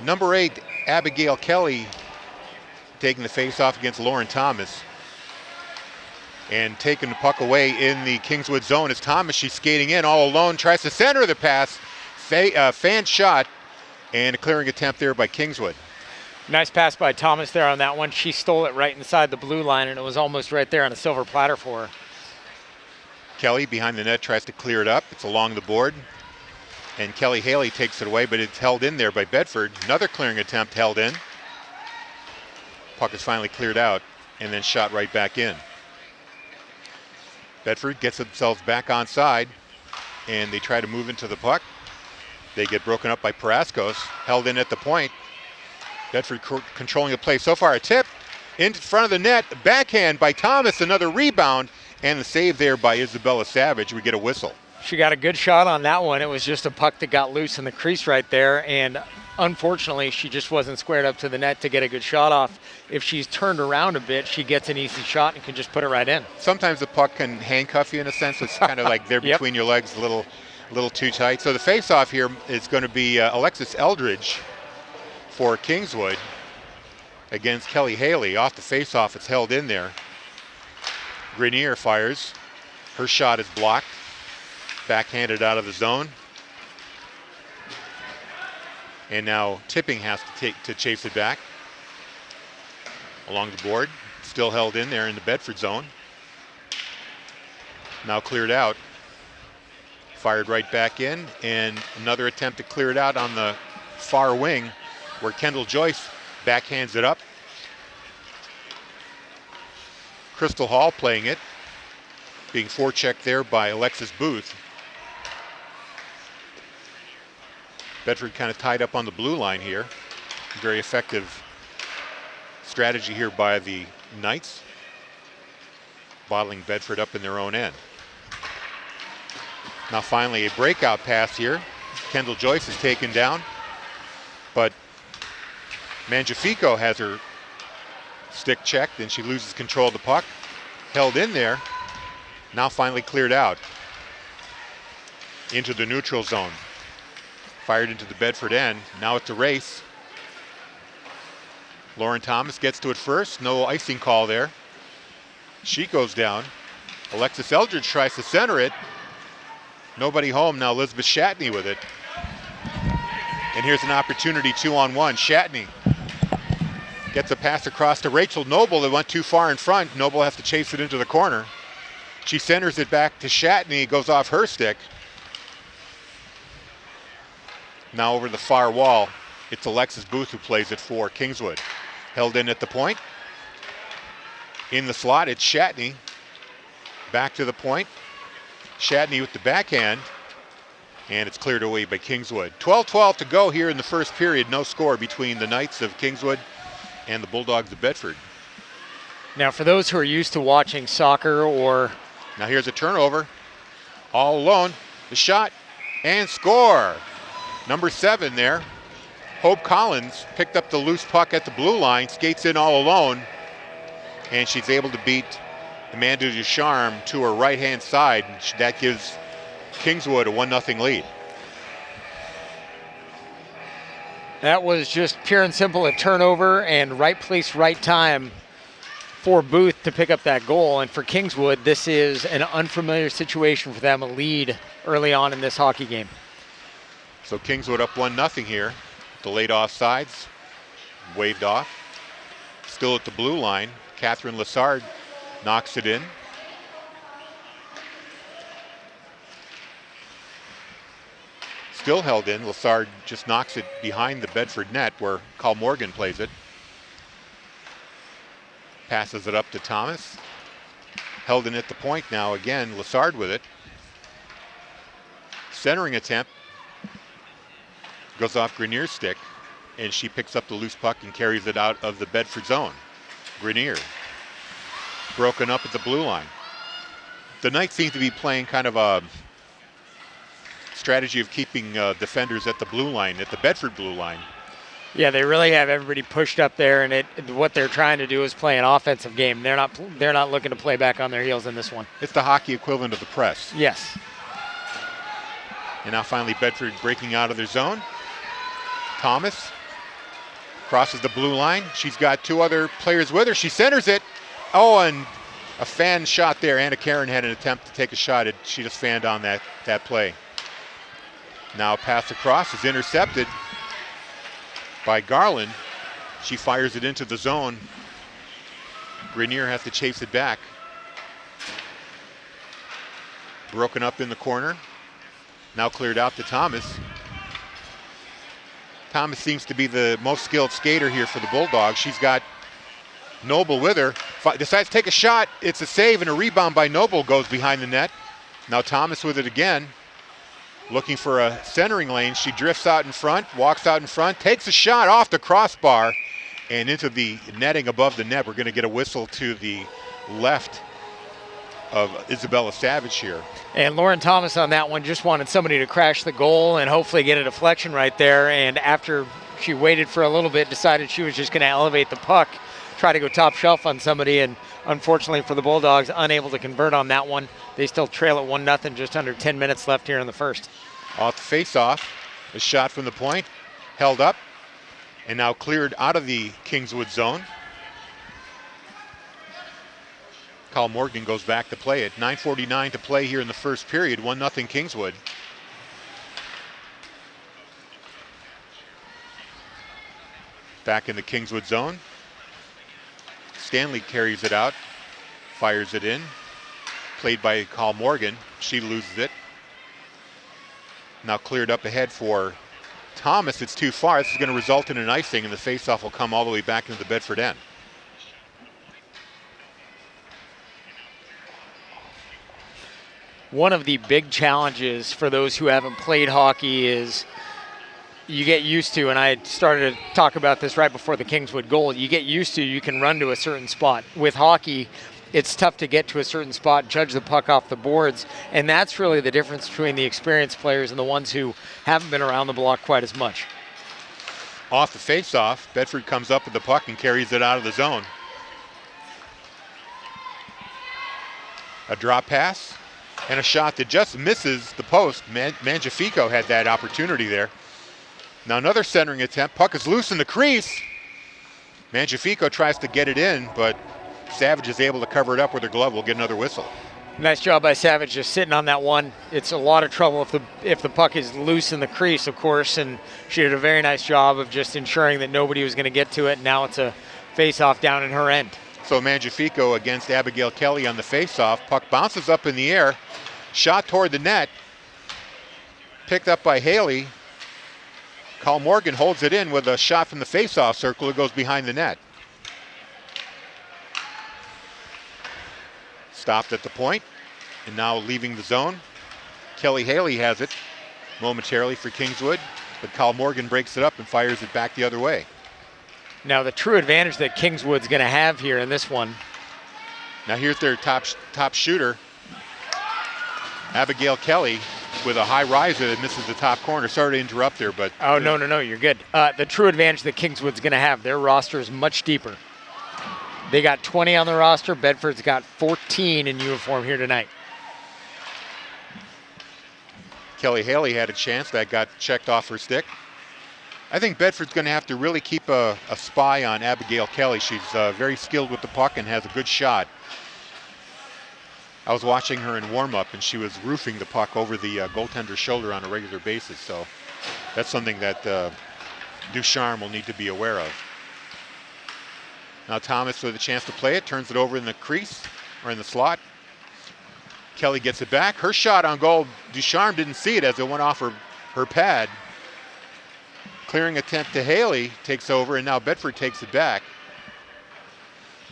Number 8, Abigail Kelly, taking the face-off against Lauren Thomas. And taking the puck away in the Kingswood zone is Thomas. She's skating in all alone, tries to center the pass. Fan shot, and a clearing attempt there by Kingswood. Nice pass by Thomas there on that one. She stole it right inside the blue line, and it was almost right there on a silver platter for her. Kelly behind the net tries to clear it up. It's along the board. And Kelly Haley takes it away, but it's held in there by Bedford. Another clearing attempt held in. Puck is finally cleared out and then shot right back in. Bedford gets themselves back onside, and they try to move into the puck. They get broken up by Paraskos, held in at the point. Bedford controlling the play. So far a tip in front of the net, backhand by Thomas, another rebound, and the save there by Isabella Savage. We get a whistle. She got a good shot on that one. It was just a puck that got loose in the crease right there, and unfortunately she just wasn't squared up to the net to get a good shot off. If she's turned around a bit, she gets an easy shot and can just put it right in. Sometimes the puck can handcuff you in a sense. It's kind of like there between your legs, a little too tight. So the face-off here is going to be Alexis Eldridge for Kingswood against Kelly Haley. Off the face-off, it's held in there. Grenier fires. Her shot is blocked. Backhanded out of the zone. And now Tipping has to chase it back. Along the board. Still held in there in the Bedford zone. Now cleared out. Fired right back in, and another attempt to clear it out on the far wing where Kendall Joyce backhands it up. Crystal Hall playing it, being forechecked there by Alexis Booth. Bedford kind of tied up on the blue line here. Very effective strategy here by the Knights, bottling Bedford up in their own end. Now finally a breakout pass here. Kendall Joyce is taken down, but Mangiafico has her stick checked and she loses control of the puck. Held in there, now finally cleared out into the neutral zone. Fired into the Bedford end. Now it's a race. Lauren Thomas gets to it first. No icing call there. She goes down. Alexis Eldridge tries to center it. Nobody home. Now Elizabeth Shatney with it. And here's an opportunity 2-on-1. Shatney gets a pass across to Rachel Noble that went too far in front. Noble has to chase it into the corner. She centers it back to Shatney. It goes off her stick. Now over the far wall, it's Alexis Booth who plays it for Kingswood. Held in at the point. In the slot, it's Shatney. Back to the point. Shatney with the backhand. And it's cleared away by Kingswood. 12-12 to go here in the first period. No score between the Knights of Kingswood and the Bulldogs of Bedford. Now for those who are used to watching soccer or... Now here's a turnover. All alone. The shot and score. Number 7 there. Hope Collins picked up the loose puck at the blue line, skates in all alone, and she's able to beat Amanda Ducharme to her right-hand side. That gives Kingswood a 1-0 lead. That was just pure and simple a turnover and right place, right time for Booth to pick up that goal. And for Kingswood, this is an unfamiliar situation for them, a lead early on in this hockey game. So Kingswood up 1-0 here. The late offsides, waved off. Still at the blue line, Catherine Lassard knocks it in. Still held in. Lassard just knocks it behind the Bedford net where Carl Morgan plays it. Passes it up to Thomas. Held in at the point now again, Lassard with it. Centering attempt. Goes off Grenier's stick, and she picks up the loose puck and carries it out of the Bedford zone. Grenier broken up at the blue line. The Knights seem to be playing kind of a strategy of keeping defenders at the blue line, at the Bedford blue line. Yeah, they really have everybody pushed up there, and what they're trying to do is play an offensive game. They're not looking to play back on their heels in this one. It's the hockey equivalent of the press. Yes. And now finally Bedford breaking out of their zone. Thomas Crosses the blue line. She's got 2 other players with her. She centers it. Oh, and a fan shot there. Anna Karen had an attempt to take a shot. She just fanned on that play. Now pass across is intercepted by Garland. She fires it into the zone. Grenier has to chase it back. Broken up in the corner. Now cleared out to Thomas. Thomas seems to be the most skilled skater here for the Bulldogs. She's got Noble with her. Decides to take a shot. It's a save and a rebound by Noble goes behind the net. Now Thomas with it again. Looking for a centering lane. She drifts out in front, walks out in front, takes a shot off the crossbar and into the netting above the net. We're going to get a whistle to the left of Isabella Savage here. And Lauren Thomas on that one just wanted somebody to crash the goal and hopefully get a deflection right there. And after she waited for a little bit, decided she was just going to elevate the puck, try to go top shelf on somebody. And unfortunately for the Bulldogs, unable to convert on that one. They still trail at 1-0, just under 10 minutes left here in the first. Off the face-off, a shot from the point, held up, and now cleared out of the Kingswood zone. Kyle Morgan goes back to play it. 9:49 to play here in the first period. 1-0 Kingswood. Back in the Kingswood zone. Stanley carries it out, fires it in. Played by Kyle Morgan. She loses it. Now cleared up ahead for Thomas. It's too far. This is going to result in an icing, and the faceoff will come all the way back into the Bedford end. One of the big challenges for those who haven't played hockey is you get used to, and I started to talk about this right before the Kingswood goal, you get used to you can run to a certain spot. With hockey, it's tough to get to a certain spot, judge the puck off the boards, and that's really the difference between the experienced players and the ones who haven't been around the block quite as much. Off the face-off, Bedford comes up with the puck and carries it out of the zone. A drop pass and a shot that just misses the post. Mangiafico had that opportunity there. Now another centering attempt. Puck is loose in the crease. Mangiafico tries to get it in, but Savage is able to cover it up with her glove. We'll get another whistle. Nice job by Savage just sitting on that one. It's a lot of trouble if the puck is loose in the crease, of course, and she did a very nice job of just ensuring that nobody was going to get to it. Now it's a face-off down in her end. So Mangiafico against Abigail Kelly on the face-off. Puck bounces up in the air. Shot toward the net. Picked up by Haley. Kyle Morgan holds it in with a shot from the face-off circle. It goes behind the net. Stopped at the point, and now leaving the zone. Kelly Haley has it momentarily for Kingswood, but Kyle Morgan breaks it up and fires it back the other way. Now the true advantage that Kingswood's going to have here in this one. Now here's their top shooter, Abigail Kelly, with a high riser that misses the top corner. Sorry to interrupt there, but... Oh, no, you're good. The true advantage that Kingswood's going to have, their roster is much deeper. They got 20 on the roster. Bedford's got 14 in uniform here tonight. Kelly Haley had a chance. That got checked off her stick. I think Bedford's going to have to really keep a spy on Abigail Kelly. She's very skilled with the puck and has a good shot. I was watching her in warm-up, and she was roofing the puck over the goaltender's shoulder on a regular basis. So that's something that Ducharme will need to be aware of. Now Thomas with a chance to play it, turns it over in the crease, or in the slot. Kelly gets it back. Her shot on goal, Ducharme didn't see it as it went off her pad. Clearing attempt to Haley, takes over, and now Bedford takes it back.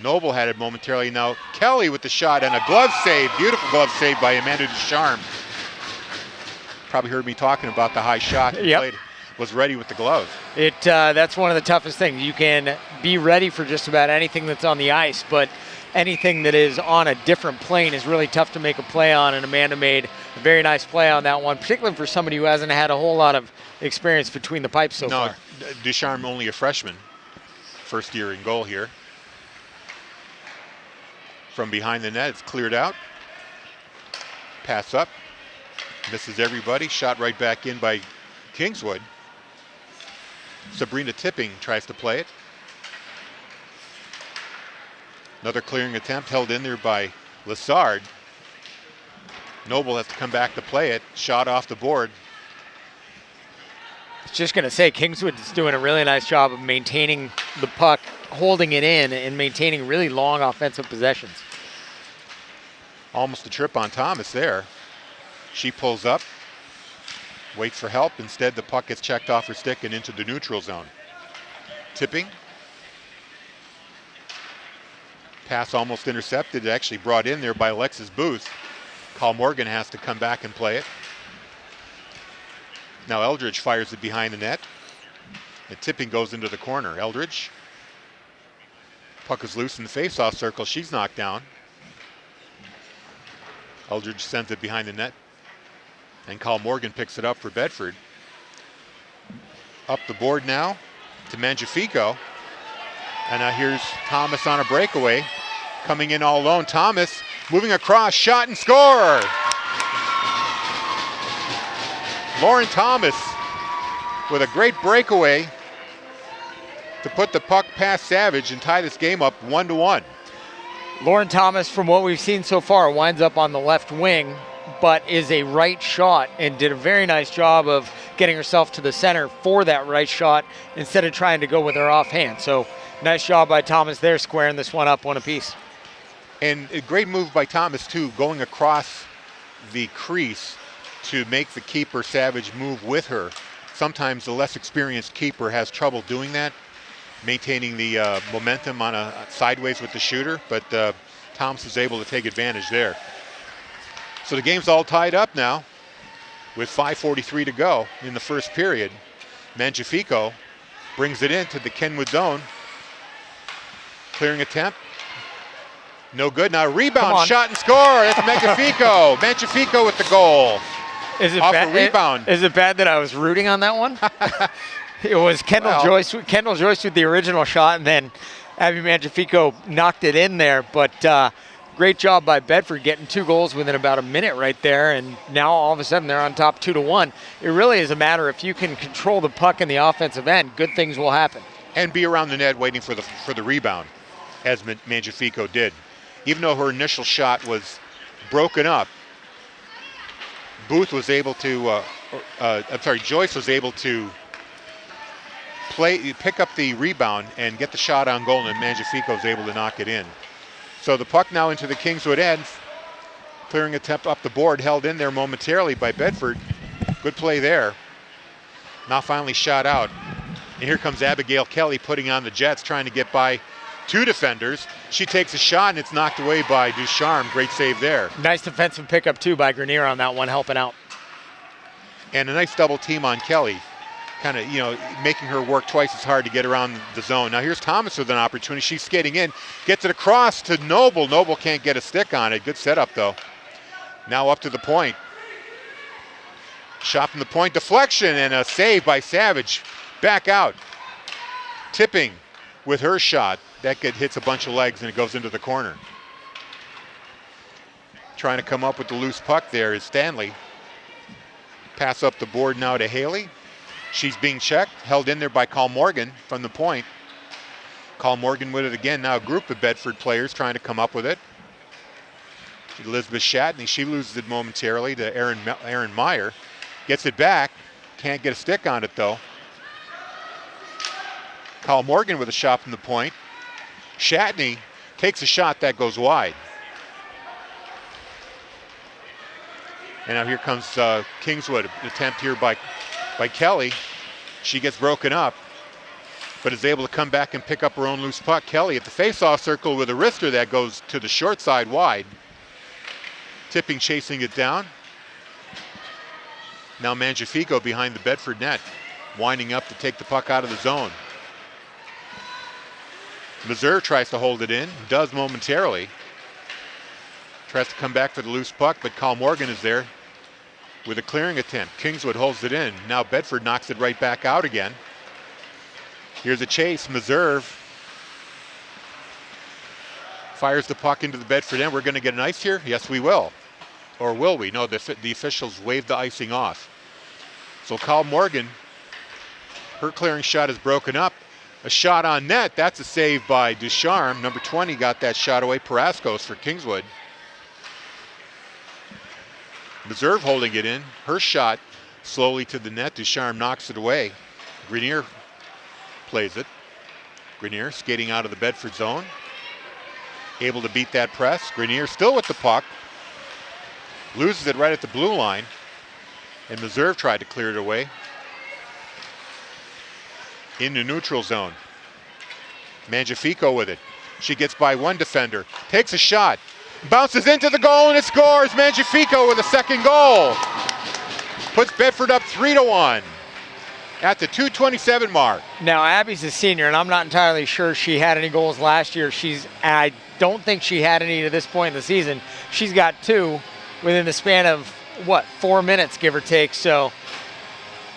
Noble had it momentarily. Now Kelly with the shot and a glove save, beautiful glove save by Amanda Ducharme. Probably heard me talking about the high shot. Yep. Was ready with the glove. That's one of the toughest things. You can be ready for just about anything that's on the ice, but anything that is on a different plane is really tough to make a play on, and Amanda made a very nice play on that one, particularly for somebody who hasn't had a whole lot of experience between the pipes so far. Ducharme only a freshman. First year in goal here. From behind the net, it's cleared out. Pass up. Misses everybody. Shot right back in by Kingswood. Sabrina Tipping tries to play it. Another clearing attempt held in there by Lassard. Noble has to come back to play it. Shot off the board. I was just going to say, Kingswood is doing a really nice job of maintaining the puck, holding it in, and maintaining really long offensive possessions. Almost a trip on Thomas there. She pulls up, waits for help. Instead, the puck gets checked off her stick and into the neutral zone. Tipping. Pass almost intercepted, actually brought in there by Alexis Booth. Carl Morgan has to come back and play it. Now Eldridge fires it behind the net. The Tipping goes into the corner. Eldridge. Puck is loose in the face-off circle. She's knocked down. Eldridge sends it behind the net. And Carl Morgan picks it up for Bedford. Up the board now to Mangiafico. And now here's Thomas on a breakaway. Coming in all alone. Thomas moving across, shot and score! Lauren Thomas with a great breakaway to put the puck past Savage and tie this game up 1-1. Lauren Thomas, from what we've seen so far, winds up on the left wing, but is a right shot and did a very nice job of getting herself to the center for that right shot instead of trying to go with her offhand. So nice job by Thomas there, squaring this one up one apiece. And a great move by Thomas, too, going across the crease to make the keeper, Savage, move with her. Sometimes the less experienced keeper has trouble doing that, maintaining the momentum on a sideways with the shooter, but Thomas is able to take advantage there. So the game's all tied up now with 5:43 to go in the first period. Mangiafico brings it into the Kenwood zone. Clearing attempt. No good. Now rebound, shot and score. That's Mangiafico. Mangiafico with the goal. Is it off bad? a rebound. Is it bad that I was rooting on that one? It was Kendall Joyce with the original shot, and then Abby Mangiafico knocked it in there. But great job by Bedford getting 2 goals within about a minute right there, and now all of a sudden they're on top 2-1. It really is a matter, if you can control the puck in the offensive end, good things will happen. And be around the net waiting for the rebound, as Mangiafico did. Even though her initial shot was broken up, Joyce was able to pick up the rebound and get the shot on goal, and Mangiafico was able to knock it in. So the puck now into the Kingswood end. Clearing attempt up the board, held in there momentarily by Bedford. Good play there. Now finally shot out. And here comes Abigail Kelly putting on the Jets, trying to get by 2 defenders. She takes a shot and it's knocked away by Ducharme. Great save there. Nice defensive pickup too by Grenier on that one, helping out. And a nice double team on Kelly. Kind of, making her work twice as hard to get around the zone. Now here's Thomas with an opportunity. She's skating in, gets it across to Noble. Noble can't get a stick on it. Good setup though. Now up to the point. Shot from the point, deflection, and a save by Savage. Back out. Tipping with her shot. That hits a bunch of legs and it goes into the corner. Trying to come up with the loose puck there is Stanley. Pass up the board now to Haley. She's being checked, held in there by Carl Morgan from the point. Carl Morgan with it again. Now a group of Bedford players trying to come up with it. Elizabeth Shatney, she loses it momentarily to Aaron Meyer. Gets it back. Can't get a stick on it though. Carl Morgan with a shot from the point. Shatney takes a shot that goes wide. And now here comes Kingswood. Attempt here by Kelly. She gets broken up, but is able to come back and pick up her own loose puck. Kelly at the face-off circle with a wrister that goes to the short side wide. Tipping chasing it down. Now Mangiafico behind the Bedford net, winding up to take the puck out of the zone. Mazur tries to hold it in, does momentarily. Tries to come back for the loose puck, but Carl Morgan is there with a clearing attempt. Kingswood holds it in. Now Bedford knocks it right back out again. Here's a chase. Mazur fires the puck into the Bedford end. We're going to get an ice here? Yes, we will. Or will we? No, the officials waved the icing off. So Carl Morgan Her clearing shot is broken up. A shot on net. That's a save by Ducharme. Number 20 got that shot away. Paraskos for Kingswood. Meserve holding it in. Her shot slowly to the net. Ducharme knocks it away. Grenier plays it. Grenier skating out of the Bedford zone. Able to beat that press. Grenier still with the puck. Loses it right at the blue line. And Meserve tried to clear it away. Into neutral zone. Mangiafico with it. She gets by one defender. Takes a shot. Bounces into the goal and it scores. Mangiafico with a second goal. Puts Bedford up 3-1 at the 2:27 mark. Now, Abby's a senior, and I'm not entirely sure she had any goals last year. I don't think she had any to this point in the season. She's got 2 within the span of, 4 minutes, give or take. So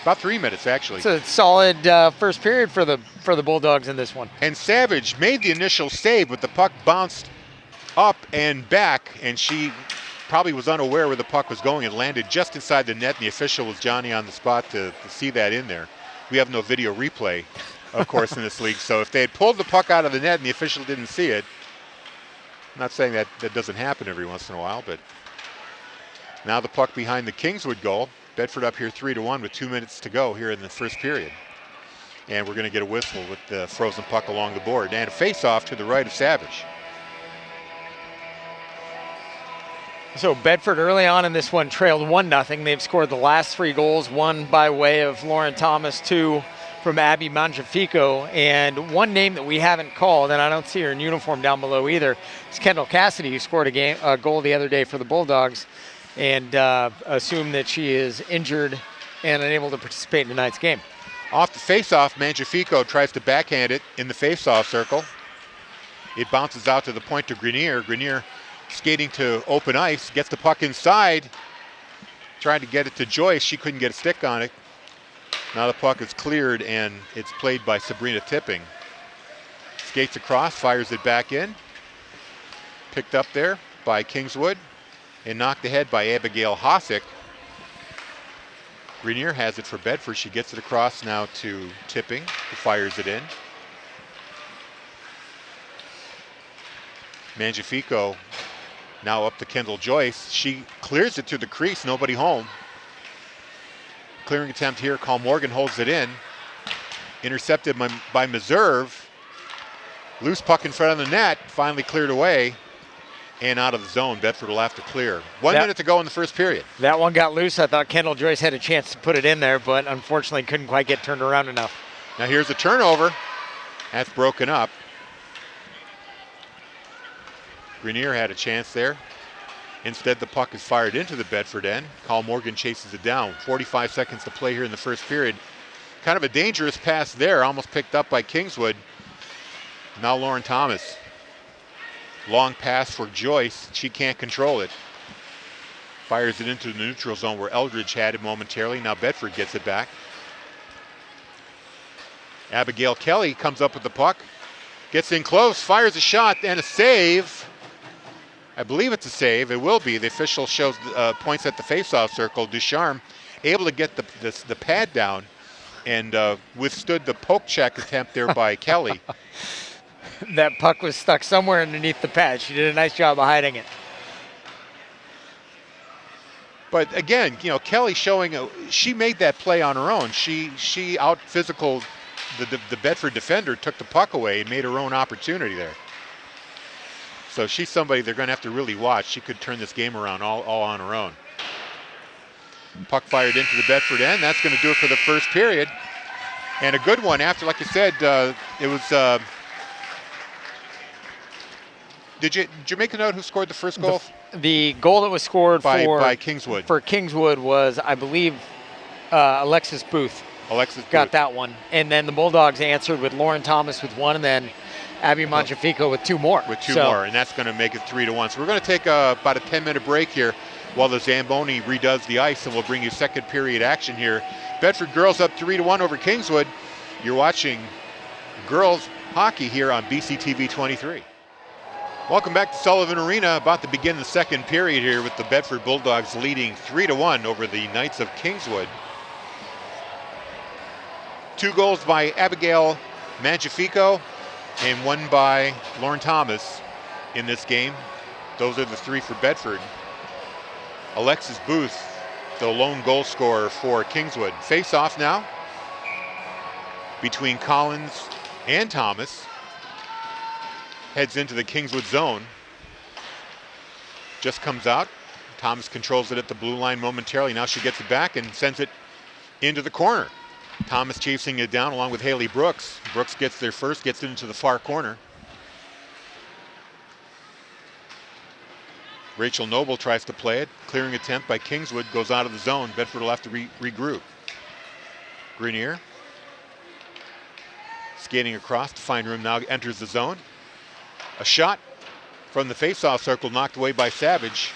about 3 minutes, actually. It's a solid first period for the Bulldogs in this one. And Savage made the initial save, but the puck bounced up and back, and she probably was unaware where the puck was going. It landed just inside the net, and the official was Johnny on the spot to see that in there. We have no video replay, of course, in this league, so if they had pulled the puck out of the net and the official didn't see it, I'm not saying that doesn't happen every once in a while, but now the puck behind the Kingswood goal. Bedford up here 3-1 with 2 minutes to go here in the first period. And we're going to get a whistle with the frozen puck along the board. And a face-off to the right of Savage. So Bedford early on in this one trailed 1-0. They've scored the last 3 goals, 1 by way of Lauren Thomas, 2 from Abby Mangiafico. And one name that we haven't called, and I don't see her in uniform down below either, is Kendall Cassidy, who scored a goal the other day for the Bulldogs. And assume that she is injured and unable to participate in tonight's game. Off the face-off, Mangiafico tries to backhand it in the face-off circle. It bounces out to the point to Grenier. Grenier skating to open ice, gets the puck inside, trying to get it to Joyce. She couldn't get a stick on it. Now the puck is cleared and it's played by Sabrina Tipping. Skates across, fires it back in. Picked up there by Kingswood. And knocked ahead by Abigail Hosick. Grenier has it for Bedford. She gets it across now to Tipping, who fires it in. Mangiafico now up to Kendall Joyce. She clears it to the crease, nobody home. Clearing attempt here, Carl Morgan holds it in. Intercepted by Meserve. Loose puck in front of the net, finally cleared away. And out of the zone, Bedford will have to clear. 1 minute to go in the first period. That one got loose. I thought Kendall Joyce had a chance to put it in there, but unfortunately couldn't quite get turned around enough. Now here's a turnover. That's broken up. Grenier had a chance there. Instead, the puck is fired into the Bedford end. Carl Morgan chases it down. 45 seconds to play here in the first period. Kind of a dangerous pass there, almost picked up by Kingswood. Now Lauren Thomas. Long pass for Joyce. She can't control it. Fires it into the neutral zone where Eldridge had it momentarily. Now Bedford gets it back. Abigail Kelly comes up with the puck. Gets in close, fires a shot and a save. I believe it's a save. It will be. The official shows points at the faceoff circle. Ducharme able to get the pad down and withstood the poke check attempt there by Kelly. That puck was stuck somewhere underneath the pad. She did a nice job of hiding it. But again, Kelly showing she made that play on her own. She out physical the Bedford defender, took the puck away and made her own opportunity there. So she's somebody they're going to have to really watch. She could turn this game around all on her own. Puck fired into the Bedford end. That's going to do it for the first period. And a good one after, like you said, it was. Did you make a note who scored the first goal? The goal that was scored by Kingswood. For Kingswood was, I believe, Alexis Booth. Got that one. And then the Bulldogs answered with Lauren Thomas with one, and then Abby Mangiafico with 2 more. With 2 more, and that's going to make it 3-1. So we're going to take about a 10-minute break here while the Zamboni redoes the ice, and we'll bring you second period action here. Bedford girls up 3-1 over Kingswood. You're watching girls hockey here on BCTV 23. Welcome back to Sullivan Arena. About to begin the second period here with the Bedford Bulldogs leading 3-1 over the Knights of Kingswood. 2 goals by Abigail Mangiafico and 1 by Lauren Thomas in this game. Those are the 3 for Bedford. Alexis Booth, the lone goal scorer for Kingswood. Face off now between Collins and Thomas. Heads into the Kingswood zone. Just comes out. Thomas controls it at the blue line momentarily. Now she gets it back and sends it into the corner. Thomas chasing it down along with Haley Brooks. Brooks gets there first, gets it into the far corner. Rachel Noble tries to play it. Clearing attempt by Kingswood goes out of the zone. Bedford will have to regroup. Grenier skating across to find room, now enters the zone. A shot from the face-off circle knocked away by Savage.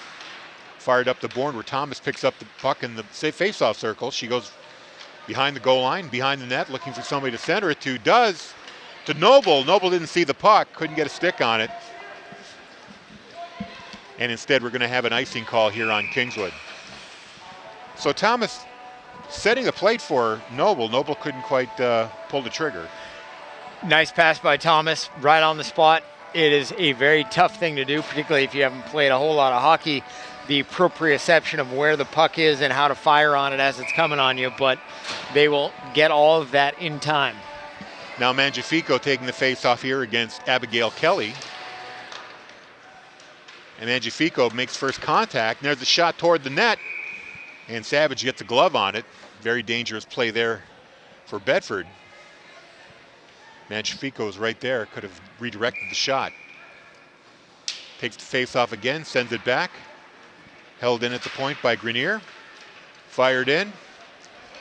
Fired up the board where Thomas picks up the puck in the face-off circle. She goes behind the goal line, behind the net, looking for somebody to center it to. Does to Noble. Noble didn't see the puck, couldn't get a stick on it. And instead we're going to have an icing call here on Kingswood. So Thomas setting the plate for Noble. Noble couldn't quite pull the trigger. Nice pass by Thomas, right on the spot. It is a very tough thing to do, particularly if you haven't played a whole lot of hockey. The proprioception of where the puck is and how to fire on it as it's coming on you, but they will get all of that in time. Now Mangiafico taking the face-off here against Abigail Kelly. And Mangiafico makes first contact. And there's a shot toward the net. And Savage gets a glove on it. Very dangerous play there for Bedford. Mangiafico is right there. Could have redirected the shot. Takes the face-off again, sends it back. Held in at the point by Grenier. Fired in.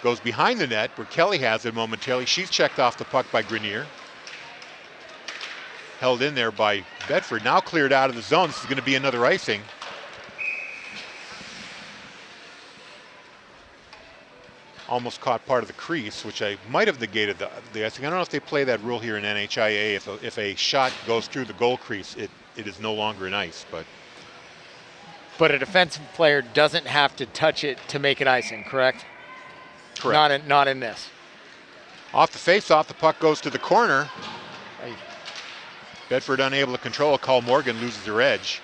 Goes behind the net where Kelly has it momentarily. She's checked off the puck by Grenier. Held in there by Bedford. Now cleared out of the zone. This is going to be another icing. Almost caught part of the crease, which I might have negated the icing. I don't know if they play that rule here in NHIA. If a shot goes through the goal crease, it is no longer an ice. But a defensive player doesn't have to touch it to make it icing, correct? Correct. Not in this. Off the face-off, the puck goes to the corner. Bedford unable to control it. Call Morgan loses her edge.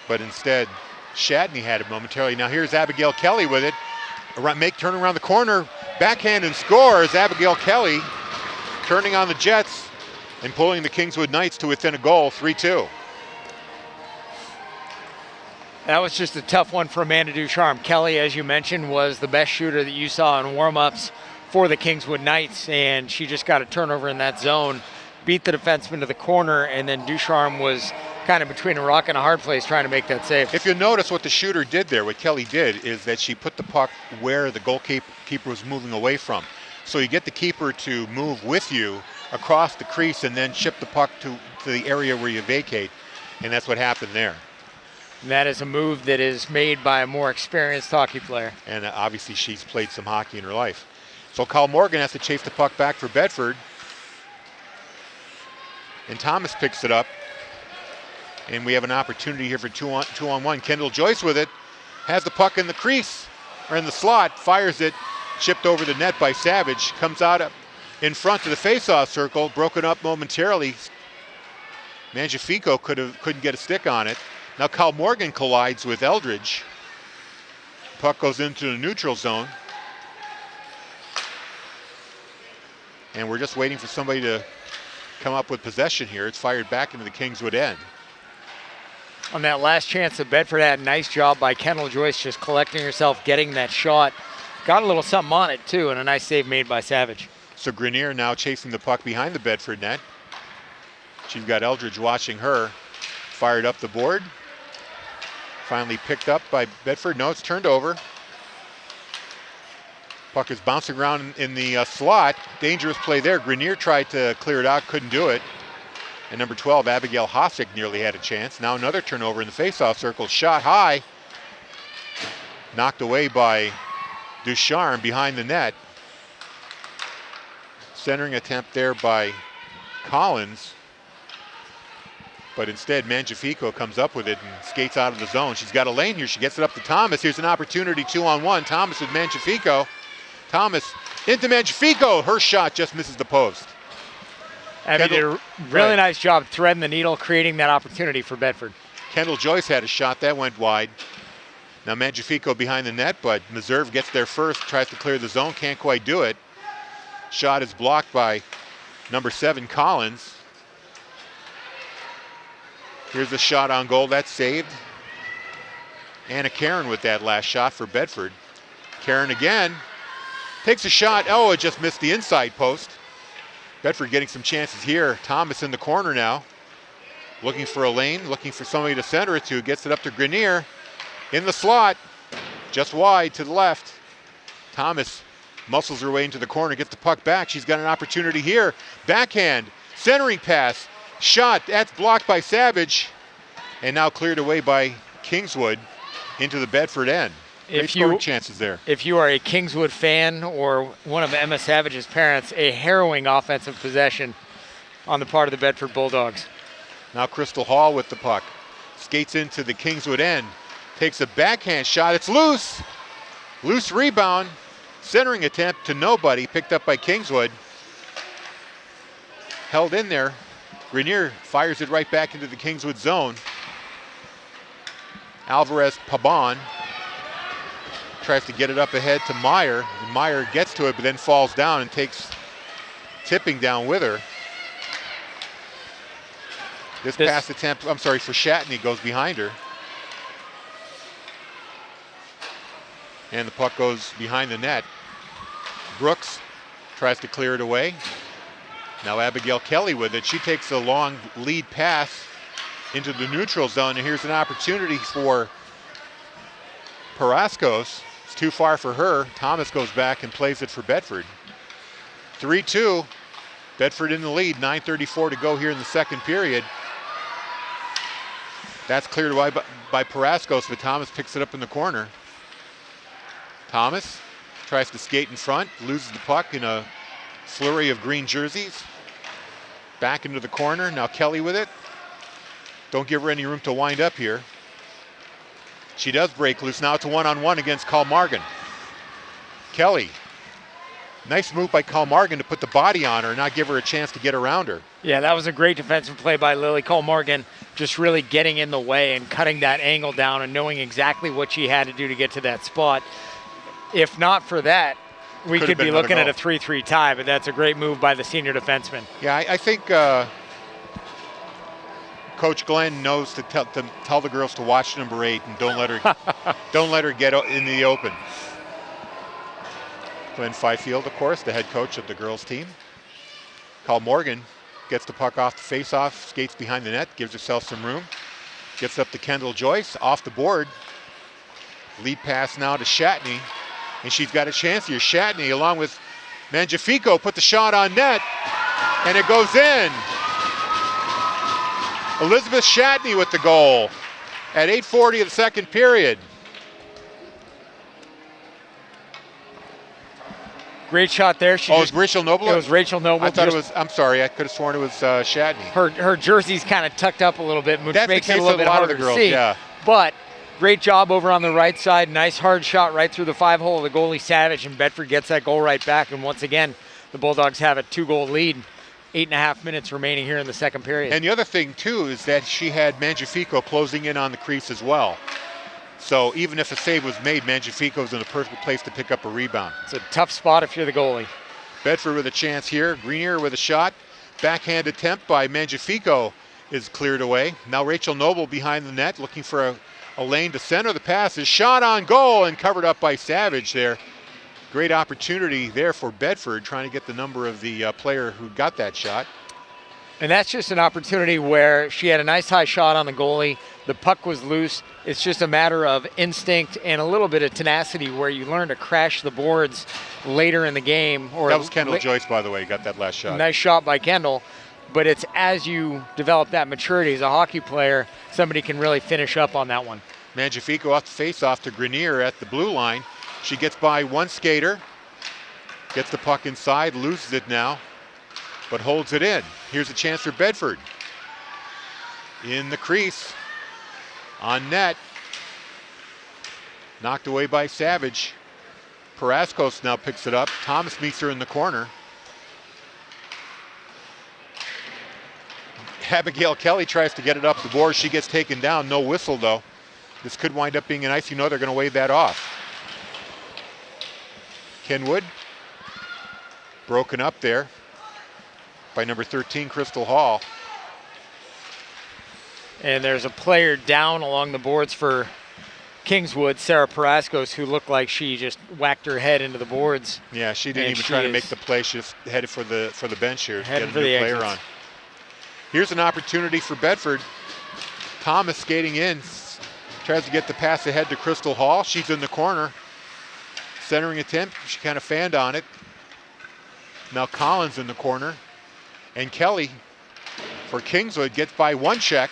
But instead, Shatney had it momentarily. Now here's Abigail Kelly with it. Turn around the corner, backhand and scores. Abigail Kelly turning on the Jets and pulling the Kingswood Knights to within a goal, 3-2. That was just a tough one for Amanda Ducharme. Kelly, as you mentioned, was the best shooter that you saw in warm-ups for the Kingswood Knights, and she just got a turnover in that zone, beat the defenseman to the corner, and then Ducharme was kind of between a rock and a hard place trying to make that save. If you notice what the shooter did there, what Kelly did, is that she put the puck where the goalkeeper was moving away from. So you get the keeper to move with you across the crease and then chip the puck to the area where you vacate, and that's what happened there. And that is a move that is made by a more experienced hockey player. And obviously she's played some hockey in her life. So Kyle Morgan has to chase the puck back for Bedford. And Thomas picks it up. And we have an opportunity here for two on one. Kendall Joyce with it. Has the puck in the crease, or in the slot, fires it, chipped over the net by Savage. Comes out in front to the face-off circle, broken up momentarily. Mangiafico couldn't get a stick on it. Now Kyle Morgan collides with Eldridge. Puck goes into the neutral zone. And we're just waiting for somebody to come up with possession here. It's fired back into the Kingswood end. On that last chance that Bedford had, nice job by Kendall Joyce just collecting herself, getting that shot. Got a little something on it too, and a nice save made by Savage. So Grenier now chasing the puck behind the Bedford net. She's got Eldridge watching her. Fired up the board. Finally picked up by Bedford. No, it's turned over. Puck is bouncing around in the slot. Dangerous play there. Grenier tried to clear it out, couldn't do it. And number 12, Abigail Hosick, nearly had a chance. Now another turnover in the faceoff circle. Shot high. Knocked away by Ducharme behind the net. Centering attempt there by Collins. But instead, Mangiafico comes up with it and skates out of the zone. She's got a lane here. She gets it up to Thomas. Here's an opportunity 2-on-1. Thomas with Mangiafico. Thomas Into Magnifico. Her shot just misses the post. Abby did a really nice job threading the needle, creating that opportunity for Bedford. Kendall Joyce had a shot that went wide. Now Magnifico behind the net, but Meserve gets there first, tries to clear the zone, can't quite do it. Shot is blocked by number 7, Collins. Here's a shot on goal, that's saved. Anna Karen with that last shot for Bedford. Karen again, takes a shot, oh, it just missed the inside post. Bedford getting some chances here. Thomas in the corner now, looking for a lane, looking for somebody to center it to, gets it up to Grenier. In the slot, just wide to the left. Thomas muscles her way into the corner, gets the puck back. She's got an opportunity here. Backhand, centering pass, shot, that's blocked by Savage, and now cleared away by Kingswood into the Bedford end. Great scoring chances there. If you are a Kingswood fan or one of Emma Savage's parents, a harrowing offensive possession on the part of the Bedford Bulldogs. Now Crystal Hall with the puck. Skates into the Kingswood end. Takes a backhand shot. It's loose. Loose rebound. Centering attempt to nobody. Picked up by Kingswood. Held in there. Grenier fires it right back into the Kingswood zone. Alvarez Pabon tries to get it up ahead to Meyer. And Meyer gets to it, but then falls down and takes tipping down with her. This pass attempt, I'm sorry, for Shatney goes behind her. And the puck goes behind the net. Brooks tries to clear it away. Now Abigail Kelly with it. She takes a long lead pass into the neutral zone, and here's an opportunity for Paraskos. It's too far for her. Thomas goes back and plays it for Bedford. 3-2. Bedford in the lead. 9:34 to go here in the second period. That's cleared away by Paraskos, but Thomas picks it up in the corner. Thomas tries to skate in front, loses the puck in a flurry of green jerseys. Back into the corner. Now Kelly with it. Don't give her any room to wind up here. She does break loose. Now it's a one-on-one against Kalmargan. Kelly. Nice move by Kalmargan to put the body on her and not give her a chance to get around her. Yeah, that was a great defensive play by Lily Kalmargan, just really getting in the way and cutting that angle down and knowing exactly what she had to do to get to that spot. If not for that, we could be looking at a 3-3 tie, but that's a great move by the senior defenseman. Yeah, I think Coach Glenn knows to tell the girls to watch number 8 and don't let her get in the open. Glenn Fifield, of course, the head coach of the girls team. Kalmargan gets the puck off the face-off, skates behind the net, gives herself some room, gets up to Kendall Joyce, off the board. Lead pass now to Shatney, and she's got a chance here. Shatney, along with Magnifico, put the shot on net, and it goes in. Elizabeth Shatney with the goal at 8:40 of the second period. Great shot there. It was Rachel Noble? It was Rachel Noble. I thought it was, I'm sorry, I could have sworn it was Shatney. Her jersey's kind of tucked up a little bit, which That's makes the it case a little with bit a lot of harder the girls, to see. yeah. But great job over on the right side. Nice hard shot right through the 5-hole of the goalie Savage, and Bedford gets that goal right back. And once again, the Bulldogs have a 2-goal lead. 8.5 minutes remaining here in the second period. And the other thing, too, is that she had Magnifico closing in on the crease as well. So even if a save was made, Magnifico's in a perfect place to pick up a rebound. It's a tough spot if you're the goalie. Bedford with a chance here. Grenier with a shot. Backhand attempt by Magnifico is cleared away. Now Rachel Noble behind the net looking for a lane to center the pass. Is shot on goal and covered up by Savage there. Great opportunity there for Bedford, trying to get the number of the player who got that shot. And that's just an opportunity where she had a nice high shot on the goalie. The puck was loose. It's just a matter of instinct and a little bit of tenacity where you learn to crash the boards later in the game. Or that was Kendall Joyce, by the way, got that last shot. Nice shot by Kendall. But it's as you develop that maturity as a hockey player, somebody can really finish up on that one. Magnifico off the face-off to Grenier at the blue line. She gets by one skater, gets the puck inside, loses it now, but holds it in. Here's a chance for Bedford. In the crease, on net, knocked away by Savage. Paraskos now picks it up. Thomas meets her in the corner. Abigail Kelly tries to get it up the board. She gets taken down. No whistle, though. This could wind up being an icing. No, they're going to wave that off. Kenwood broken up there by number 13, Crystal Hall. And there's a player down along the boards for Kingswood, Sarah Paraskos, who looked like she just whacked her head into the boards. Yeah, she didn't even try to make the play. She just headed for the bench here. Headed get for a new the player exits. on. Here's an opportunity for Bedford. Thomas skating in, tries to get the pass ahead to Crystal Hall. She's in the corner. Centering attempt, she kind of fanned on it. Now Collins in the corner. And Kelly for Kingswood gets by one check,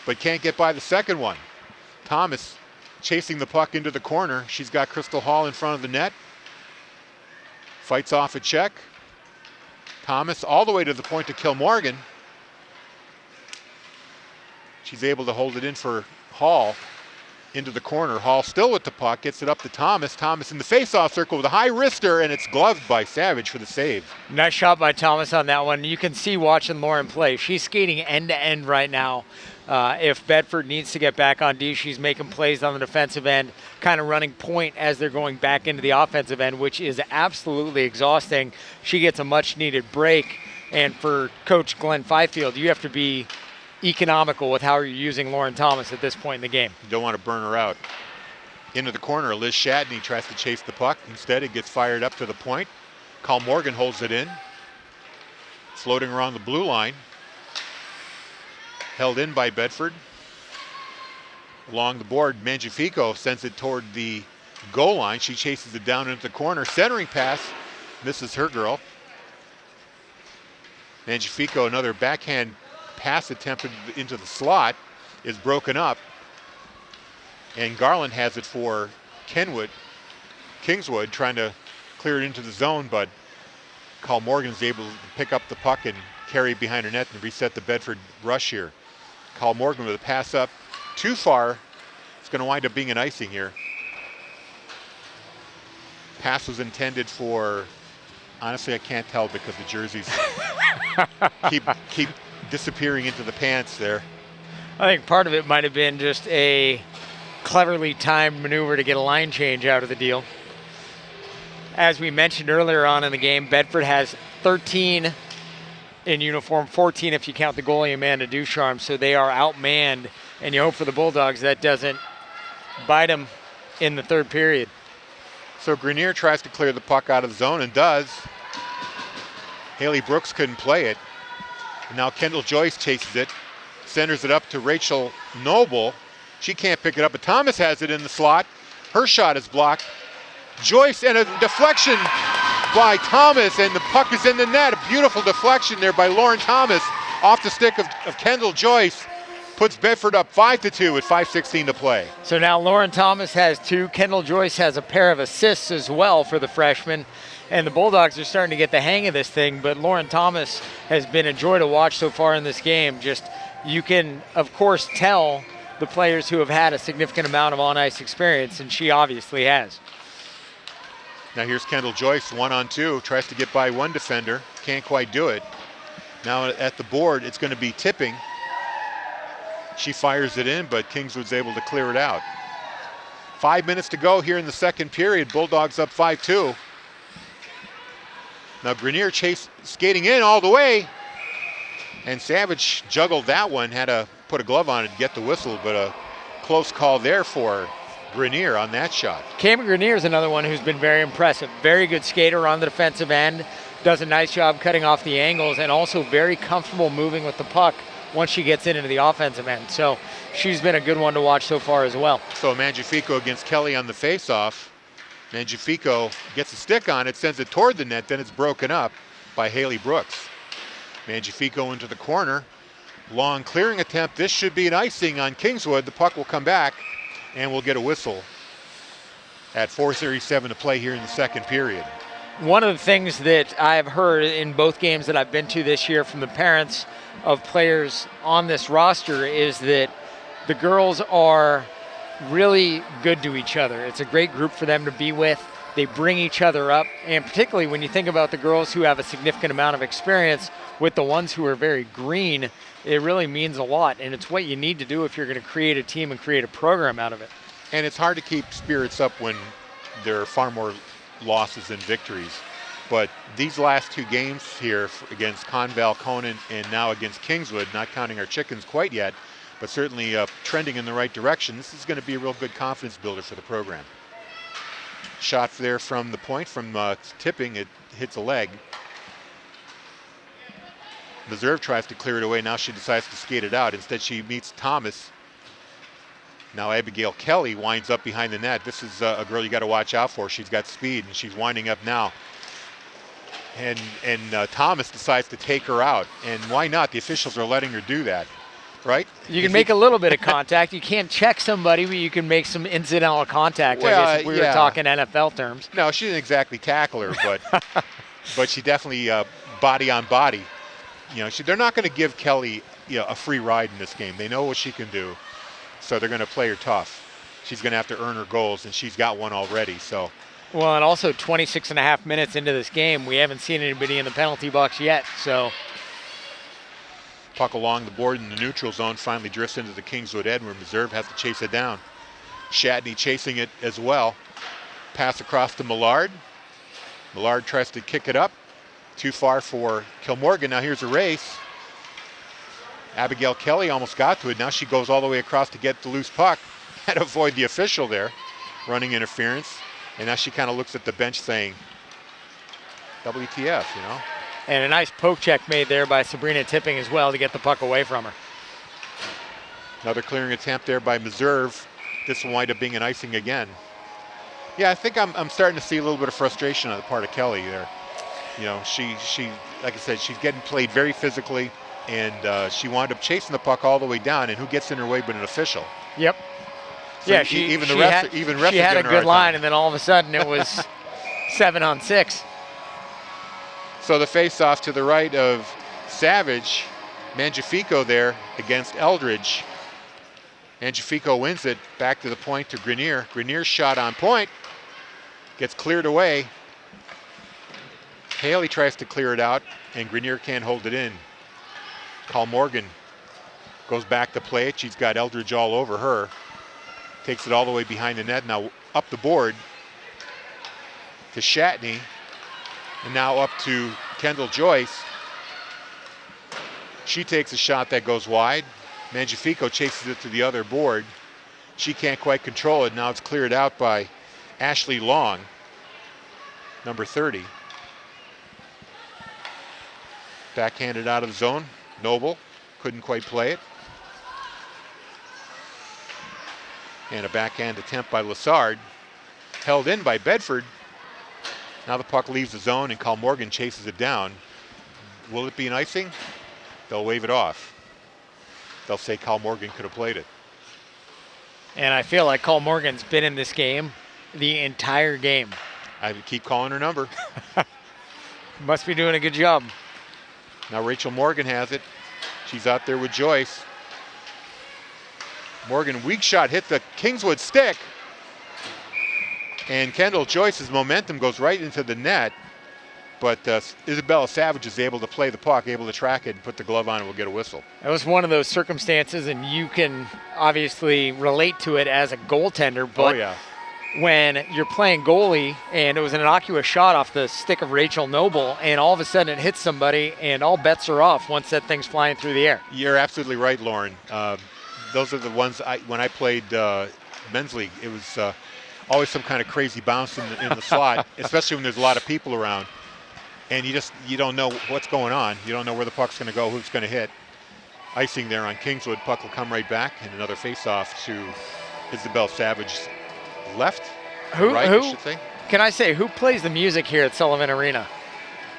but can't get by the second one. Thomas chasing the puck into the corner. She's got Crystal Hall in front of the net. Fights off a check. Thomas all the way to the point to kill Morgan. She's able to hold it in for Hall into the corner. Hall still with the puck, gets it up to Thomas. Thomas in the face-off circle with a high wrister, and it's gloved by Savage for the save. Nice shot by Thomas on that one. You can see watching Lauren play. She's skating end-to-end right now. If Bedford needs to get back on D, she's making plays on the defensive end, kind of running point as they're going back into the offensive end, which is absolutely exhausting. She gets a much-needed break, and for Coach Glenn Fifield, you have to be economical with how you're using Lauren Thomas at this point in the game. You don't want to burn her out. Into the corner, Liz Shatney tries to chase the puck. Instead, it gets fired up to the point. Carl Morgan holds it in. Floating around the blue line. Held in by Bedford. Along the board, Mangiafico sends it toward the goal line. She chases it down into the corner. Centering pass, misses her girl. Mangiafico, another backhand pass attempted into the slot, is broken up. And Garland has it for Kingswood, trying to clear it into the zone, but Carl Morgan's able to pick up the puck and carry behind her net and reset the Bedford rush here. Carl Morgan with a pass up too far. It's going to wind up being an icing here. Pass was intended for, honestly, I can't tell because the jerseys keep disappearing into the pants there. I think part of it might have been just a cleverly timed maneuver to get a line change out of the deal. As we mentioned earlier on in the game, Bedford has 13 in uniform, 14 if you count the goalie Amanda Ducharme, so they are outmanned, and you hope for the Bulldogs that doesn't bite them in the third period. So Grenier tries to clear the puck out of the zone and does. Haley Brooks couldn't play it. And now Kendall Joyce chases it, centers it up to Rachel Noble. She can't pick it up, but Thomas has it in the slot. Her shot is blocked. Joyce, and a deflection by Thomas, and the puck is in the net. A beautiful deflection there by Lauren Thomas off the stick of Kendall Joyce. Puts Bedford up 5-2 with 5:16 to play. So now Lauren Thomas has 2. Kendall Joyce has a pair of assists as well for the freshman. And the Bulldogs are starting to get the hang of this thing, but Lauren Thomas has been a joy to watch so far in this game. Just, you can, of course, tell the players who have had a significant amount of on-ice experience, and she obviously has. Now here's Kendall Joyce, 1-on-2, tries to get by one defender, can't quite do it. Now at the board, it's going to be tipping. She fires it in, but Kingswood's able to clear it out. 5 minutes to go here in the second period. Bulldogs up 5-2. Now Grenier skating in all the way, and Savage juggled that one, had to put a glove on it to get the whistle, but a close call there for Grenier on that shot. Cameron Grenier is another one who's been very impressive. Very good skater on the defensive end, does a nice job cutting off the angles, and also very comfortable moving with the puck once she gets into the offensive end. So she's been a good one to watch so far as well. So Mangiafico against Kelly on the faceoff. Mangiafico gets a stick on it, sends it toward the net, then it's broken up by Haley Brooks. Mangiafico into the corner. Long clearing attempt. This should be an icing on Kingswood. The puck will come back, and we'll get a whistle at 4:37 to play here in the second period. One of the things that I've heard in both games that I've been to this year from the parents of players on this roster is that the girls are really good to each other. It's a great group for them to be with. They bring each other up, and particularly when you think about the girls who have a significant amount of experience with the ones who are very green, it really means a lot, and it's what you need to do if you're going to create a team and create a program out of it. And it's hard to keep spirits up when there are far more losses than victories. But these last two games here against Conval, Conan, and now against Kingswood, not counting our chickens quite yet, but certainly trending in the right direction, this is going to be a real good confidence builder for the program. Shot there from the point, from tipping, it hits a leg. Meserve tries to clear it away. Now she decides to skate it out. Instead, she meets Thomas. Now Abigail Kelly winds up behind the net. This is a girl you got to watch out for. She's got speed, and she's winding up now. And Thomas decides to take her out. And why not? The officials are letting her do that, right? You can make a little bit of contact. You can't check somebody, but you can make some incidental contact, Well, I guess, if we were talking NFL terms. No, she didn't exactly tackle her, but but she definitely body on body. They're not going to give Kelly a free ride in this game. They know what she can do, so they're going to play her tough. She's going to have to earn her goals, and she's got one already. So. Well, and also 26 and a half minutes into this game, we haven't seen anybody in the penalty box yet. So. Puck along the board in the neutral zone finally drifts into the Kingswood end where Meserve has to chase it down. Shatney chasing it as well. Pass across to Millard. Millard tries to kick it up. Too far for Kilmorgan. Now here's a race. Abigail Kelly almost got to it. Now she goes all the way across to get the loose puck. Had to avoid the official there. Running interference. And now she kind of looks at the bench saying, WTF, And a nice poke check made there by Sabrina Tipping as well to get the puck away from her. Another clearing attempt there by Meserve. This will wind up being an icing again. Yeah, I think I'm starting to see a little bit of frustration on the part of Kelly there. She like I said, she's getting played very physically, and she wound up chasing the puck all the way down, and who gets in her way but an official? Yep. So yeah, she had a good line, and then all of a sudden it was 7-on-6. So the face-off to the right of Savage, Mangiafico there against Eldridge. Mangiafico wins it back to the point to Grenier. Grenier's shot on point, gets cleared away. Haley tries to clear it out, and Grenier can't hold it in. Carl Morgan goes back to play it. She's got Eldridge all over her. Takes it all the way behind the net. Now up the board to Shatney. And now up to Kendall Joyce. She takes a shot that goes wide. Mangiafico chases it to the other board. She can't quite control it. Now it's cleared out by Ashley Long, number 30. Backhanded out of the zone. Noble couldn't quite play it. And a backhand attempt by Lassard. Held in by Bedford. Now the puck leaves the zone and Carl Morgan chases it down. Will it be an icing? They'll wave it off. They'll say Carl Morgan could have played it. And I feel like Carl Morgan's been in this game the entire game. I would keep calling her number. Must be doing a good job. Now Rachel Morgan has it. She's out there with Joyce. Morgan, weak shot, hit the Kingswood stick. And Kendall Joyce's momentum goes right into the net. But Isabella Savage is able to play the puck, able to track it and put the glove on and will get a whistle. It was one of those circumstances, and you can obviously relate to it as a goaltender. But when you're playing goalie and it was an innocuous shot off the stick of Rachel Noble, and all of a sudden it hits somebody and all bets are off once that thing's flying through the air. You're absolutely right, Lauren. Those are the ones when I played men's league. It was always some kind of crazy bounce in the slot, especially when there's a lot of people around. And you don't know what's going on. You don't know where the puck's going to go, who it's going to hit. Icing there on Kingswood. Puck will come right back, and another face-off to Isabel Savage's left. Right, I should say. Can I say who plays the music here at Sullivan Arena?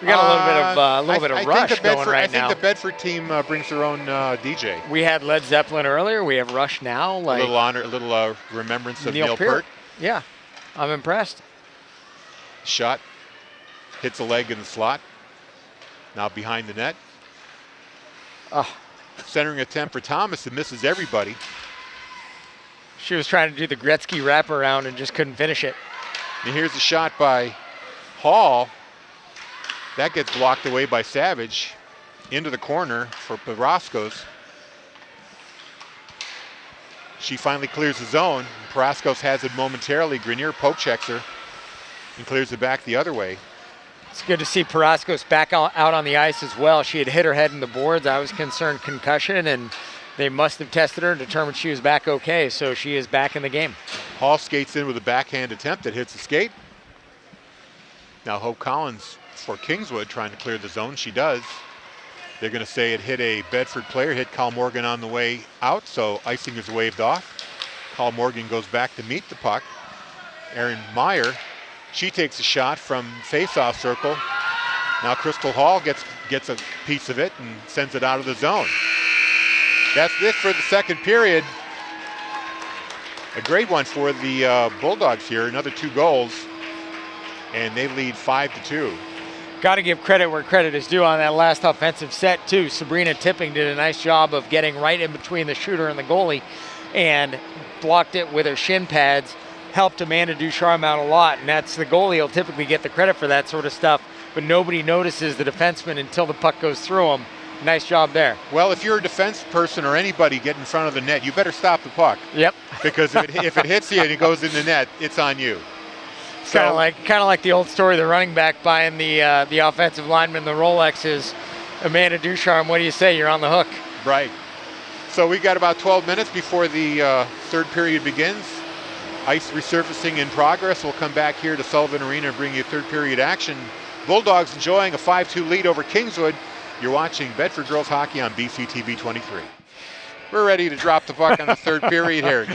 We got a little bit of Rush going right now. I think the Bedford team brings their own DJ. We had Led Zeppelin earlier. We have Rush now. A little honor, a little remembrance of Neil Peart. Yeah, I'm impressed. Shot hits a leg in the slot. Now behind the net. Centering attempt for Thomas and misses everybody. She was trying to do the Gretzky wraparound and just couldn't finish it. And here's a shot by Hall. That gets blocked away by Savage. Into the corner for Paraskos. She finally clears the zone. Paraskos has it momentarily. Grenier poke checks her and clears it back the other way. It's good to see Paraskos back out on the ice as well. She had hit her head in the boards. I was concerned concussion, and they must have tested her and determined she was back okay, so she is back in the game. Hall skates in with a backhand attempt that hits the skate. Now Hope Collins for Kingswood trying to clear the zone. She does. They're going to say it hit a Bedford player, hit Kyle Morgan on the way out, so icing is waved off. Kyle Morgan goes back to meet the puck. Erin Meyer, she takes a shot from face-off circle. Now Crystal Hall gets a piece of it and sends it out of the zone. That's it for the second period. A great one for the Bulldogs here, another 2 goals, and they lead 5-2. Got to give credit where credit is due on that last offensive set, too. Sabrina Tipping did a nice job of getting right in between the shooter and the goalie and blocked it with her shin pads, helped Amanda Ducharme out a lot, and that's the goalie will typically get the credit for that sort of stuff, but nobody notices the defenseman until the puck goes through them. Nice job there. Well, if you're a defense person or anybody get in front of the net, you better stop the puck. Yep. Because if it hits you and it goes in the net, it's on you. Kind of like the old story, the running back buying the offensive lineman the Rolexes. Amanda Ducharme, what do you say? You're on the hook. Right. So we got about 12 minutes before the third period begins. Ice resurfacing in progress. We'll come back here to Sullivan Arena and bring you third period action. Bulldogs enjoying a 5-2 lead over Kingswood. You're watching Bedford Girls Hockey on BCTV 23. We're ready to drop the puck on the third period here.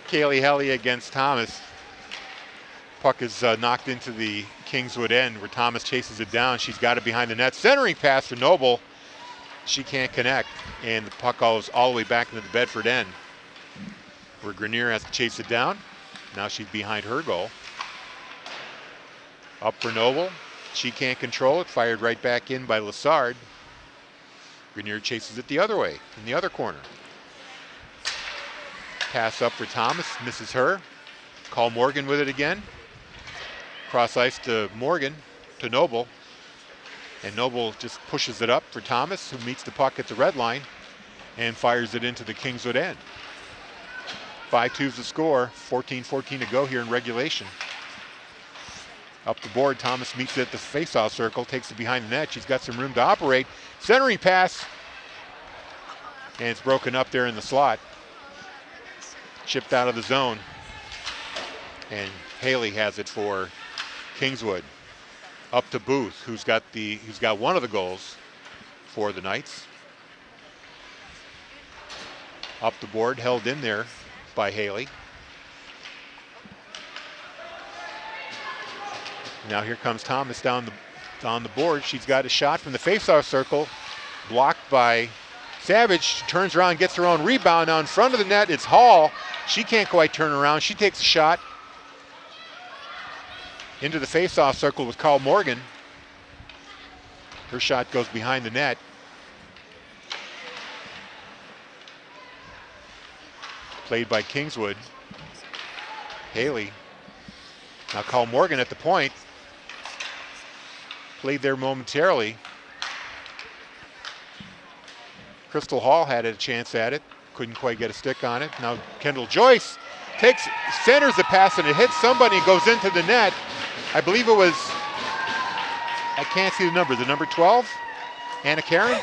Kaylee Helly against Thomas. Puck is knocked into the Kingswood end where Thomas chases it down. She's got it behind the net. Centering pass for Noble. She can't connect. And the puck goes all the way back into the Bedford end where Grenier has to chase it down. Now she's behind her goal. Up for Noble. She can't control it. Fired right back in by Lassard. Grenier chases it the other way in the other corner. Pass up for Thomas. Misses her. Call Morgan with it again. Cross ice to Morgan, to Noble. And Noble just pushes it up for Thomas, who meets the puck at the red line and fires it into the Kingswood end. 5-2's the score, 14-14 to go here in regulation. Up the board, Thomas meets it at the faceoff circle, takes it behind the net. She's got some room to operate. Centering pass. And it's broken up there in the slot. Chipped out of the zone. And Haley has it for Kingswood. Up to Booth, who's got one of the goals for the Knights. Up the board, held in there by Haley. Now here comes Thomas down the board. She's got a shot from the faceoff circle, blocked by Savage. She turns around, gets her own rebound. Now in front of the net, it's Hall. She can't quite turn around. She takes a shot into the faceoff circle with Carl Morgan. Her shot goes behind the net. Played by Kingswood. Haley. Now Carl Morgan at the point. Played there momentarily. Crystal Hall had a chance at it. Couldn't quite get a stick on it. Now Kendall Joyce centers the pass and it hits somebody and goes into the net. I believe it was, I can't see the number. The number 12? Anna Karen?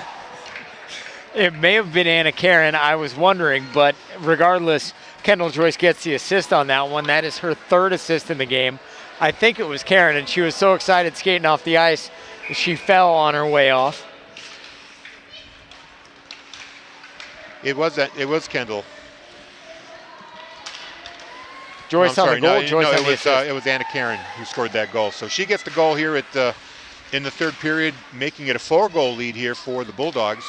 It may have been Anna Karen. I was wondering, but regardless, Kendall Joyce gets the assist on that one. That is her third assist in the game. I think it was Karen, and she was so excited skating off the ice, she fell on her way off. It was Kendall. Joyce on the goal. Joyce on the assist. It was Anna Karen who scored that goal. So she gets the goal here in the third period, making it a 4-goal lead here for the Bulldogs.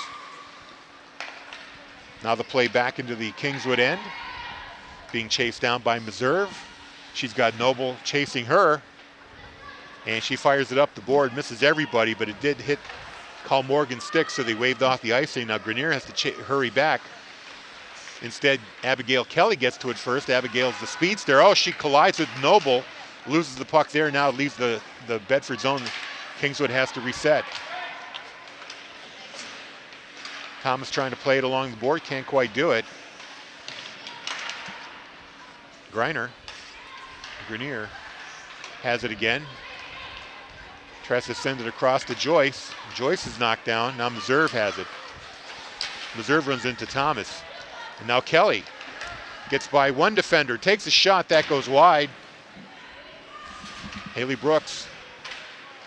Now the play back into the Kingswood end, being chased down by Meserve. She's got Noble chasing her, and she fires it up the board, misses everybody, but it did hit Carl Morgan's stick, so they waved off the icing. Now Grenier has to hurry back. Instead, Abigail Kelly gets to it first. Abigail's the speedster. Oh, she collides with Noble, loses the puck there. Now it leaves the Bedford zone. Kingswood has to reset. Thomas trying to play it along the board, can't quite do it. Grenier has it again. Tries to send it across to Joyce. Joyce is knocked down. Now Meserve has it. Meserve runs into Thomas. And now Kelly gets by one defender, takes a shot, that goes wide. Haley Brooks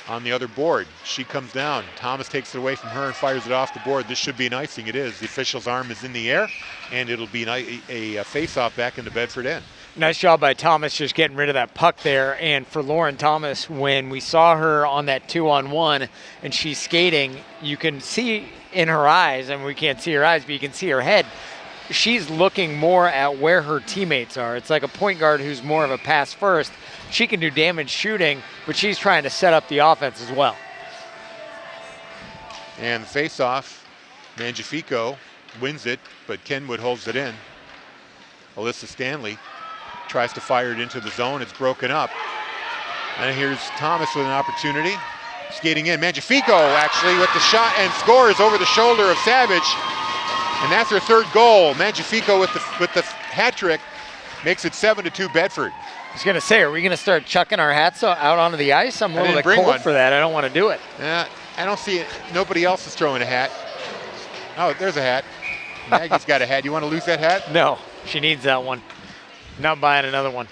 on the other board. She comes down. Thomas takes it away from her and fires it off the board. This should be an icing. It is. The official's arm is in the air, and it'll be a face-off back in the Bedford end. Nice job by Thomas just getting rid of that puck there. And for Lauren Thomas, when we saw her on that 2-on-1 and she's skating, you can see in her eyes, and we can't see her eyes, but you can see her head. She's looking more at where her teammates are. It's like a point guard who's more of a pass first. She can do damage shooting, but she's trying to set up the offense as well. And the face-off, Mangiafico wins it, but Kenwood holds it in. Alyssa Stanley tries to fire it into the zone. It's broken up. And here's Thomas with an opportunity. Skating in. Mangiafico actually with the shot and scores over the shoulder of Savage. And that's her third goal. Mangiafico with the hat trick makes it 7-2 Bedford. I was going to say, are we going to start chucking our hats out onto the ice? I'm a little bit cold for that. I don't want to do it. I don't see it. Nobody else is throwing a hat. Oh, there's a hat. Maggie's got a hat. You want to lose that hat? No, she needs that one. Not buying another one.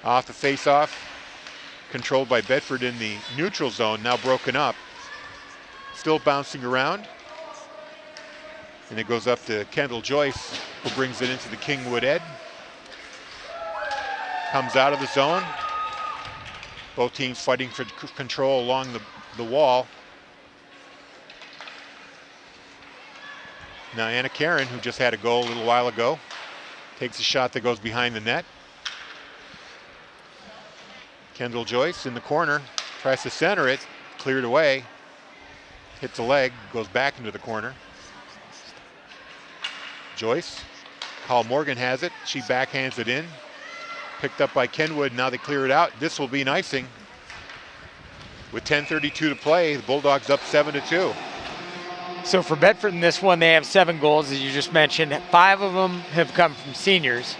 Off the face-off. Controlled by Bedford in the neutral zone. Now broken up. Still bouncing around. And it goes up to Kendall Joyce, who brings it into the Kingwood end. Comes out of the zone. Both teams fighting for control along the wall. Now Anna Karen, who just had a goal a little while ago, takes a shot that goes behind the net. Kendall Joyce in the corner, tries to center it, cleared away, hits a leg, goes back into the corner. Joyce, Paul Morgan has it, she backhands it in. Picked up by Kenwood, now they clear it out. This will be an icing. With 10:32 to play, the Bulldogs up 7-2. So for Bedford in this one, they have 7 goals, as you just mentioned. 5 of them have come from seniors,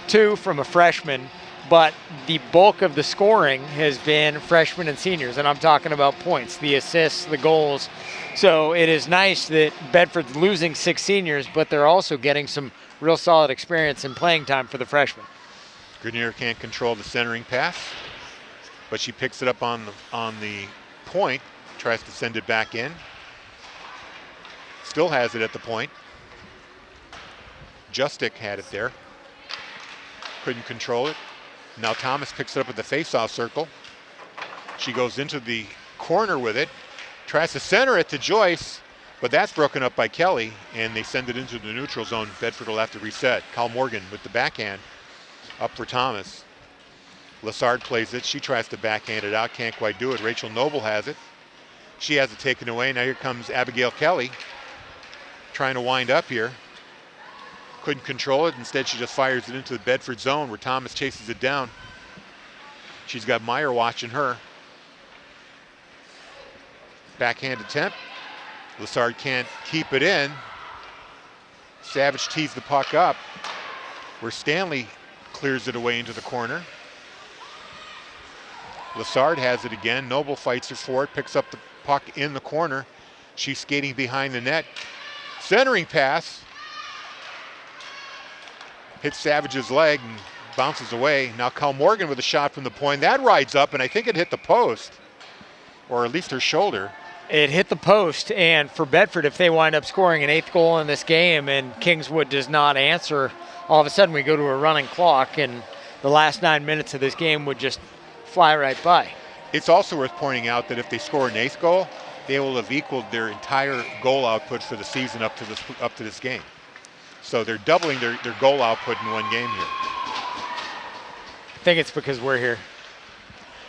2 from a freshman, but the bulk of the scoring has been freshmen and seniors, and I'm talking about points, the assists, the goals. So it is nice that Bedford's losing 6 seniors, but they're also getting some real solid experience and playing time for the freshmen. Grenier can't control the centering pass, but she picks it up on the point, tries to send it back in. Still has it at the point. Justick had it there. Couldn't control it. Now Thomas picks it up at the face-off circle. She goes into the corner with it, tries to center it to Joyce, but that's broken up by Kelly, and they send it into the neutral zone. Bedford will have to reset. Kyle Morgan with the backhand. Up for Thomas. Lassard plays it. She tries to backhand it out. Can't quite do it. Rachel Noble has it. She has it taken away. Now here comes Abigail Kelly trying to wind up here. Couldn't control it. Instead, she just fires it into the Bedford zone where Thomas chases it down. She's got Meyer watching her. Backhand attempt. Lassard can't keep it in. Savage tees the puck up where Stanley clears it away into the corner. Lassard has it again. Noble fights her for it, picks up the puck in the corner. She's skating behind the net. Centering pass. Hits Savage's leg and bounces away. Now Kyle Morgan with a shot from the point. That rides up, and I think it hit the post, or at least her shoulder. It hit the post, and for Bedford, if they wind up scoring an 8th goal in this game and Kingswood does not answer, all of a sudden we go to a running clock, and the last 9 minutes of this game would just fly right by. It's also worth pointing out that if they score an 8th goal, they will have equaled their entire goal output for the season up to this game. So they're doubling their goal output in one game here. I think it's because we're here.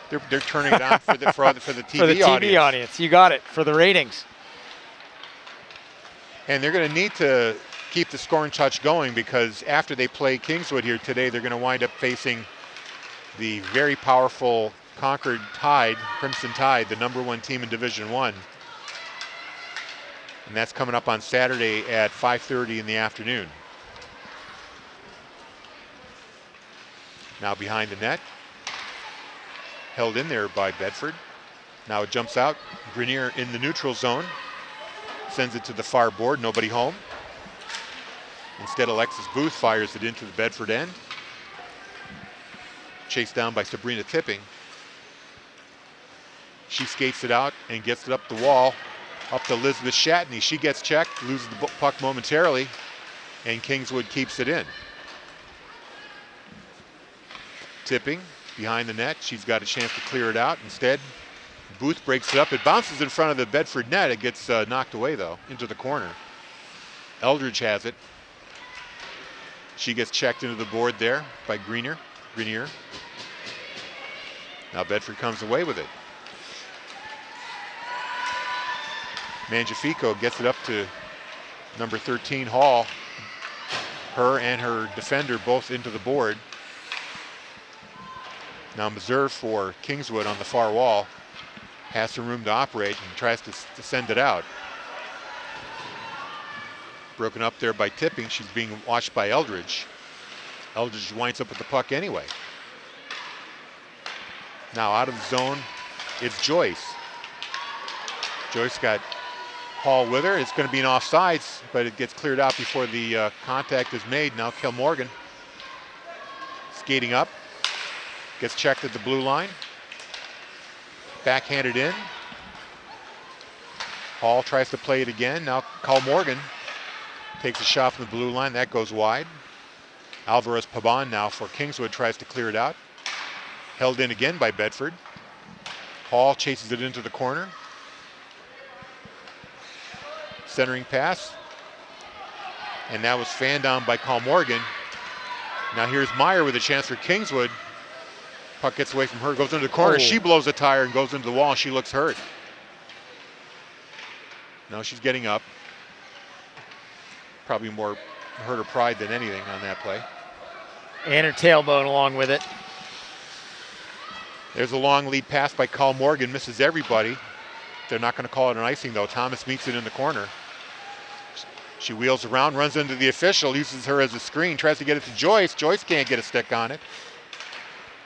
They're turning it on for the TV for the TV audience. You got it, for the ratings. And they're going to need to keep the scoring touch going, because after they play Kingswood here today, they're going to wind up facing the very powerful Concord Tide, Crimson Tide, the #1 team in Division I. And that's coming up on Saturday at 5:30 in the afternoon. Now behind the net. Held in there by Bedford. Now it jumps out. Grenier in the neutral zone. Sends it to the far board, nobody home. Instead, Alexis Booth fires it into the Bedford end. Chased down by Sabrina Tipping. She skates it out and gets it up the wall, up to Elizabeth Shatney. She gets checked, loses the puck momentarily, and Kingswood keeps it in. Tipping behind the net. She's got a chance to clear it out. Instead, Booth breaks it up. It bounces in front of the Bedford net. It gets knocked away, though, into the corner. Eldridge has it. She gets checked into the board there by Grenier. Now Bedford comes away with it. Mangiafico gets it up to number 13, Hall. Her and her defender both into the board. Now Meserve for Kingswood on the far wall. Has some room to operate and tries to send it out. Broken up there by Tipping. She's being watched by Eldridge. Eldridge winds up with the puck anyway. Now out of the zone, it's Joyce. Joyce got Hall with her. It's going to be an offsides, but it gets cleared out before the contact is made. Now Kilmorgan skating up. Gets checked at the blue line. Backhanded in. Hall tries to play it again. Now Kilmorgan takes a shot from the blue line. That goes wide. Alvarez Pabon now for Kingswood tries to clear it out. Held in again by Bedford. Hall chases it into the corner. Centering pass. And that was fanned down by Kilmorgan. Now here's Meyer with a chance for Kingswood. Puck gets away from her, goes into the corner. Oh. She blows a tire and goes into the wall. She looks hurt. Now she's getting up. Probably more hurt her pride than anything on that play. And her tailbone along with it. There's a long lead pass by Kilmorgan, misses everybody. They're not going to call it an icing though. Thomas meets it in the corner. She wheels around, runs into the official, uses her as a screen, tries to get it to Joyce. Joyce can't get a stick on it.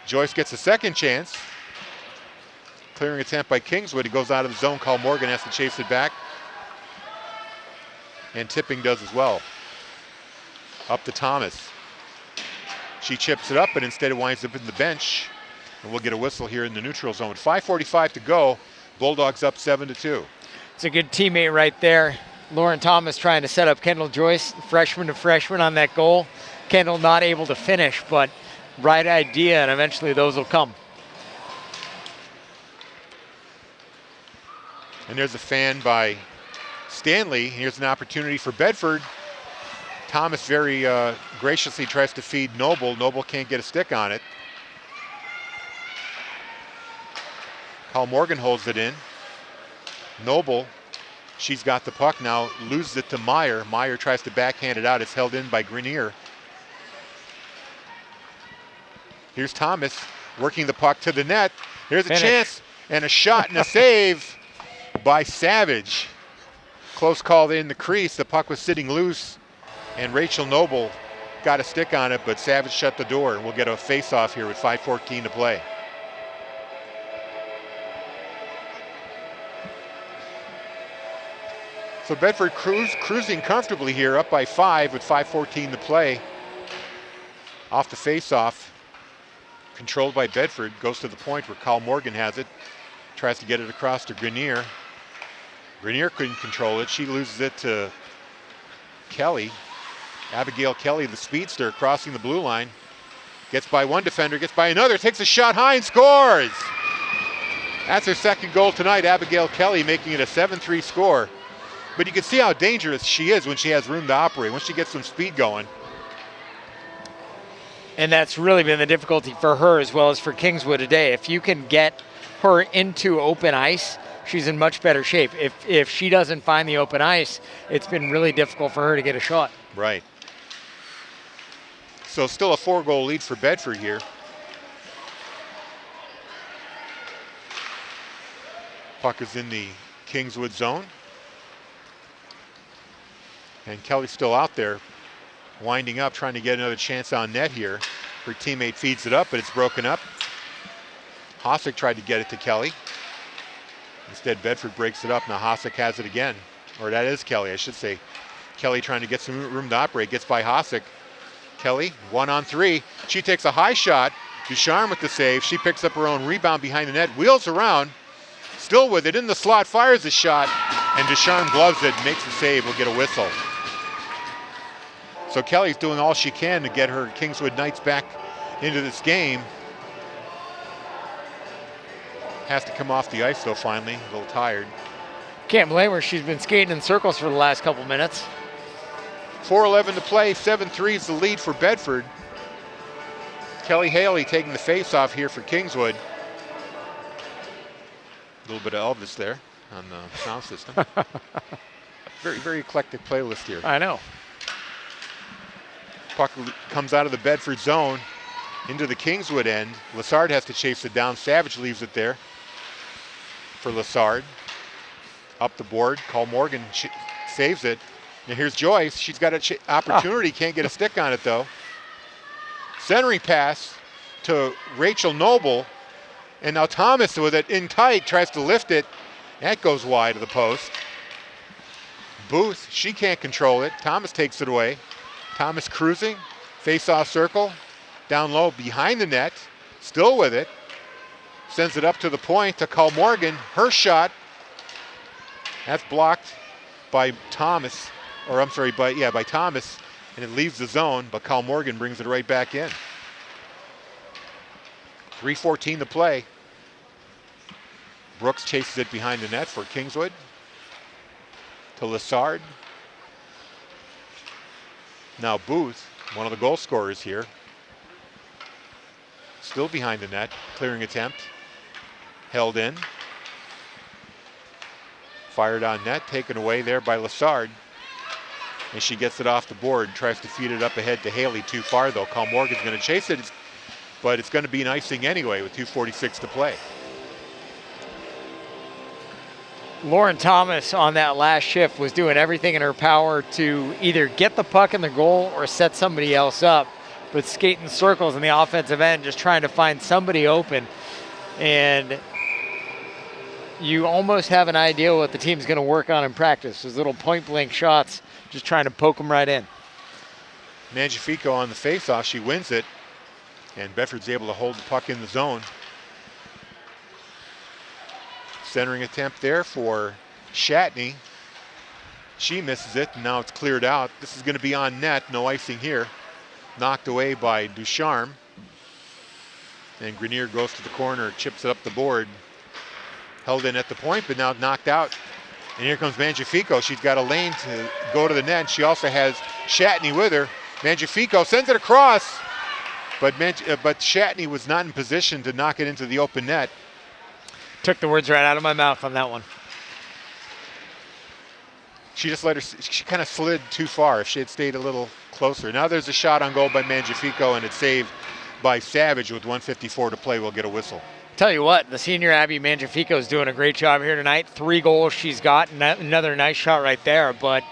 Joyce gets a second chance. Clearing attempt by Kingswood. He goes out of the zone. Kilmorgan has to chase it back. And Tipping does as well. Up to Thomas. She chips it up, but instead it winds up in the bench. And we'll get a whistle here in the neutral zone. With 5:45 to go, Bulldogs up 7-2. It's a good teammate right there. Lauren Thomas trying to set up Kendall Joyce, freshman to freshman on that goal. Kendall not able to finish, but right idea, and eventually those will come. And there's a fan by Stanley. Here's an opportunity for Bedford. Thomas very graciously tries to feed Noble. Noble can't get a stick on it. Kilmorgan holds it in. Noble, she's got the puck now, loses it to Meyer. Meyer tries to backhand it out. It's held in by Grenier. Here's Thomas working the puck to the net. Here's a chance and a shot and a save by Savage. Close call in the crease. The puck was sitting loose and Rachel Noble got a stick on it, but Savage shut the door. We'll get a face-off here with 5:14 to play. So Bedford cruising comfortably here, up by 5 with 5:14 to play. Off the face-off. Controlled by Bedford, goes to the point where Kilmorgan has it. Tries to get it across to Grenier. Grenier couldn't control it. She loses it to Kelly. Abigail Kelly, the speedster, crossing the blue line. Gets by one defender, gets by another, takes a shot high and scores! That's her second goal tonight, Abigail Kelly, making it a 7-3 score. But you can see how dangerous she is when she has room to operate, when she gets some speed going. And that's really been the difficulty for her as well as for Kingswood today. If you can get her into open ice, she's in much better shape. If she doesn't find the open ice, it's been really difficult for her to get a shot. Right. So still a 4-goal lead for Bedford here. Puck is in the Kingswood zone. And Kelly's still out there, winding up, trying to get another chance on net here. Her teammate feeds it up, but it's broken up. Hossack tried to get it to Kelly. Instead, Bedford breaks it up. Now Hossack has it again. Or that is Kelly, I should say. Kelly trying to get some room to operate, gets by Hossack. Kelly, 1-on-3. She takes a high shot. Ducharme with the save. She picks up her own rebound behind the net, wheels around, still with it in the slot, fires a shot, and Ducharme gloves it, makes the save, will get a whistle. So Kelly's doing all she can to get her Kingswood Knights back into this game. Has to come off the ice though finally, a little tired. Can't blame her, she's been skating in circles for the last couple minutes. 4:11 to play, 7-3 is the lead for Bedford. Kelly Haley taking the face-off here for Kingswood. A little bit of Elvis there on the sound system. Very, very eclectic playlist here. I know. Puck comes out of the Bedford zone into the Kingswood end. Lassard has to chase it down. Savage leaves it there for Lassard. Up the board, Cole Morgan saves it. Now here's Joyce. She's got an opportunity, can't get a stick on it though. Centering pass to Rachel Noble. And now Thomas with it in tight, tries to lift it. That goes wide of the post. Booth, she can't control it. Thomas takes it away. Thomas cruising, face-off circle, down low behind the net, still with it. Sends it up to the point to Cole Morgan. Her shot, that's blocked by Thomas, or I'm sorry, by Thomas, and it leaves the zone, but Cole Morgan brings it right back in. 3:14 to play. Brooks chases it behind the net for Kingswood. To Lassard. Now Booth, one of the goal scorers here. Still behind the net, clearing attempt. Held in. Fired on net, taken away there by Lassard. And she gets it off the board, tries to feed it up ahead to Haley, too far though. Cole Morgan's gonna chase it, but it's gonna be an icing anyway with 2:46 to play. Lauren Thomas on that last shift was doing everything in her power to either get the puck in the goal or set somebody else up, but skating circles in the offensive end, just trying to find somebody open. And you almost have an idea what the team's going to work on in practice. Those little point blank shots, just trying to poke them right in. Mangiafico on the faceoff, she wins it, and Bedford's able to hold the puck in the zone. Centering attempt there for Shatney. She misses it, and now it's cleared out. This is going to be on net, no icing here. Knocked away by Ducharme. And Grenier goes to the corner, chips it up the board. Held in at the point, but now knocked out. And here comes Mangiafico. She's got a lane to go to the net. She also has Shatney with her. Mangiafico sends it across, but Shatney was not in position to knock it into the open net. Took the words right out of my mouth on that one. She just she kind of slid too far. If she had stayed a little closer. Now there's a shot on goal by Mangiafico, and it's saved by Savage with 1:54 to play. We'll get a whistle. Tell you what, the senior Abby Mangiafico is doing a great job here tonight. 3 goals she's got, another nice shot right there. But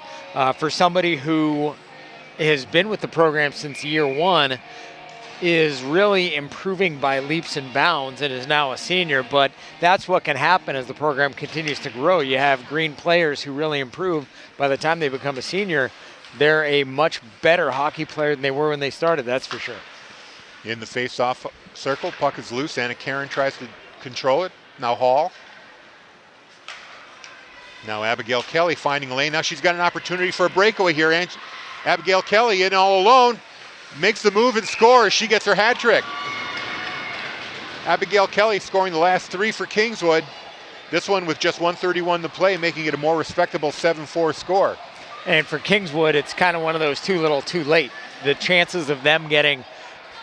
for somebody who has been with the program since year 1, is really improving by leaps and bounds and is now a senior. But that's what can happen as the program continues to grow. You have green players who really improve. By the time they become a senior, they're a much better hockey player than they were when they started, that's for sure. In the face-off circle, puck is loose. Anna Karen tries to control it. Now Hall. Now Abigail Kelly finding a lane. Now she's got an opportunity for a breakaway here. And Abigail Kelly in all alone. Makes the move and scores. She gets her hat trick. Abigail Kelly scoring the last 3 for Kingswood. This one with just 1:31 to play, making it a more respectable 7-4 score. And for Kingswood, it's kind of one of those too little, too late. The chances of them getting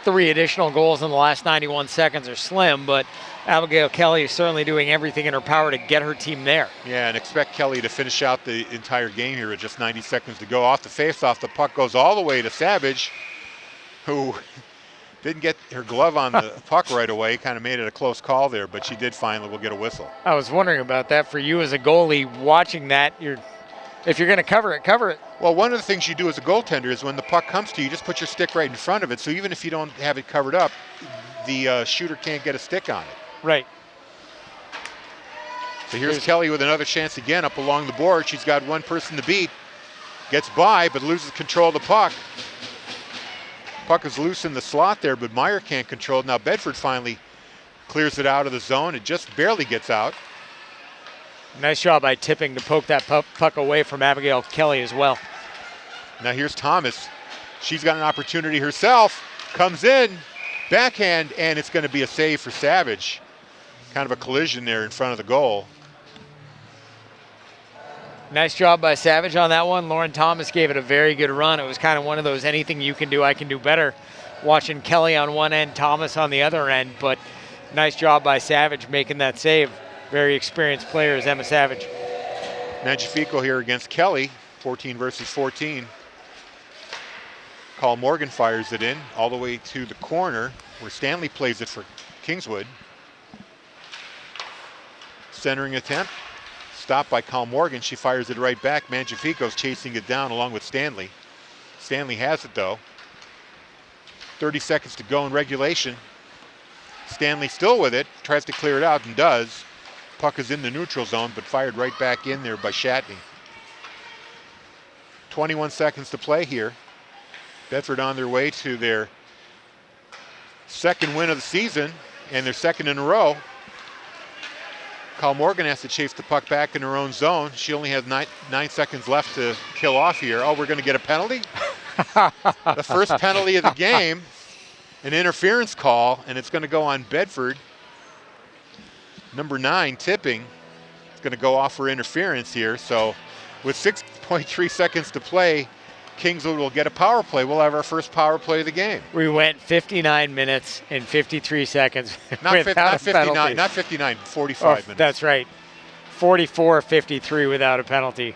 3 additional goals in the last 91 seconds are slim, but Abigail Kelly is certainly doing everything in her power to get her team there. Yeah, and expect Kelly to finish out the entire game here with just 90 seconds to go. Off the faceoff, the puck goes all the way to Savage, who Didn't get her glove on the puck right away. Kind of made it a close call there, but she did finally will get a whistle. I was wondering about that for you as a goalie watching that. If you're going to cover it, cover it. Well, one of the things you do as a goaltender is when the puck comes to you, just put your stick right in front of it. So even if you don't have it covered up, the shooter can't get a stick on it. Right. So here's Kelly with another chance again up along the board. She's got one person to beat. Gets by, but loses control of the puck. Puck is loose in the slot there, but Meyer can't control it. Now Bedford finally clears it out of the zone. It just barely gets out. Nice job by Tipping to poke that puck away from Abigail Kelly as well. Now here's Thomas. She's got an opportunity herself. Comes in, backhand, and it's going to be a save for Savage. Kind of a collision there in front of the goal. Nice job by Savage on that one. Lauren Thomas gave it a very good run. It was kind of one of those anything you can do, I can do better. Watching Kelly on one end, Thomas on the other end, but nice job by Savage making that save. Very experienced player is Emma Savage. Magnifico here against Kelly, 14 versus 14. Carl Morgan fires it in all the way to the corner where Stanley plays it for Kingswood. Centering attempt. Stopped by Carl Morgan. She fires it right back. Magnifico's chasing it down along with Stanley. Stanley has it though. 30 seconds to go in regulation. Stanley still with it. Tries to clear it out and does. Puck is in the neutral zone but fired right back in there by Shatney. 21 seconds to play here. Bedford on their way to their second win of the season and their second in a row. Carl Morgan has to chase the puck back in her own zone. She only has 9 seconds left to kill off here. Oh, we're going to get a penalty? The first penalty of the game, an interference call, and it's going to go on Bedford. Number 9, Tipping, is going to go off for interference here. So with 6.3 seconds to play, Kingswood will get a power play. We'll have our first power play of the game. We went 59 minutes and 53 seconds Not 59, not 59, 45 minutes. That's right. 44-53 without a penalty.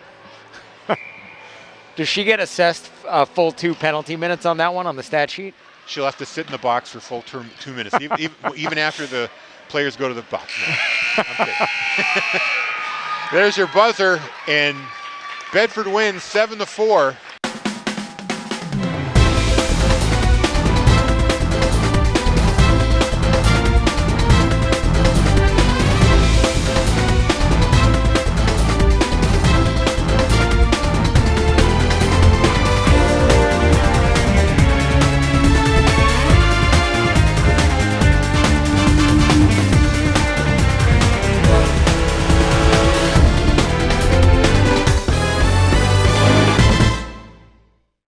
Does she get assessed full 2 penalty minutes on that one on the stat sheet? She'll have to sit in the box for full 2 minutes, even after the players go to the box. No, I'm kidding. There's your buzzer, and Bedford wins 7-4.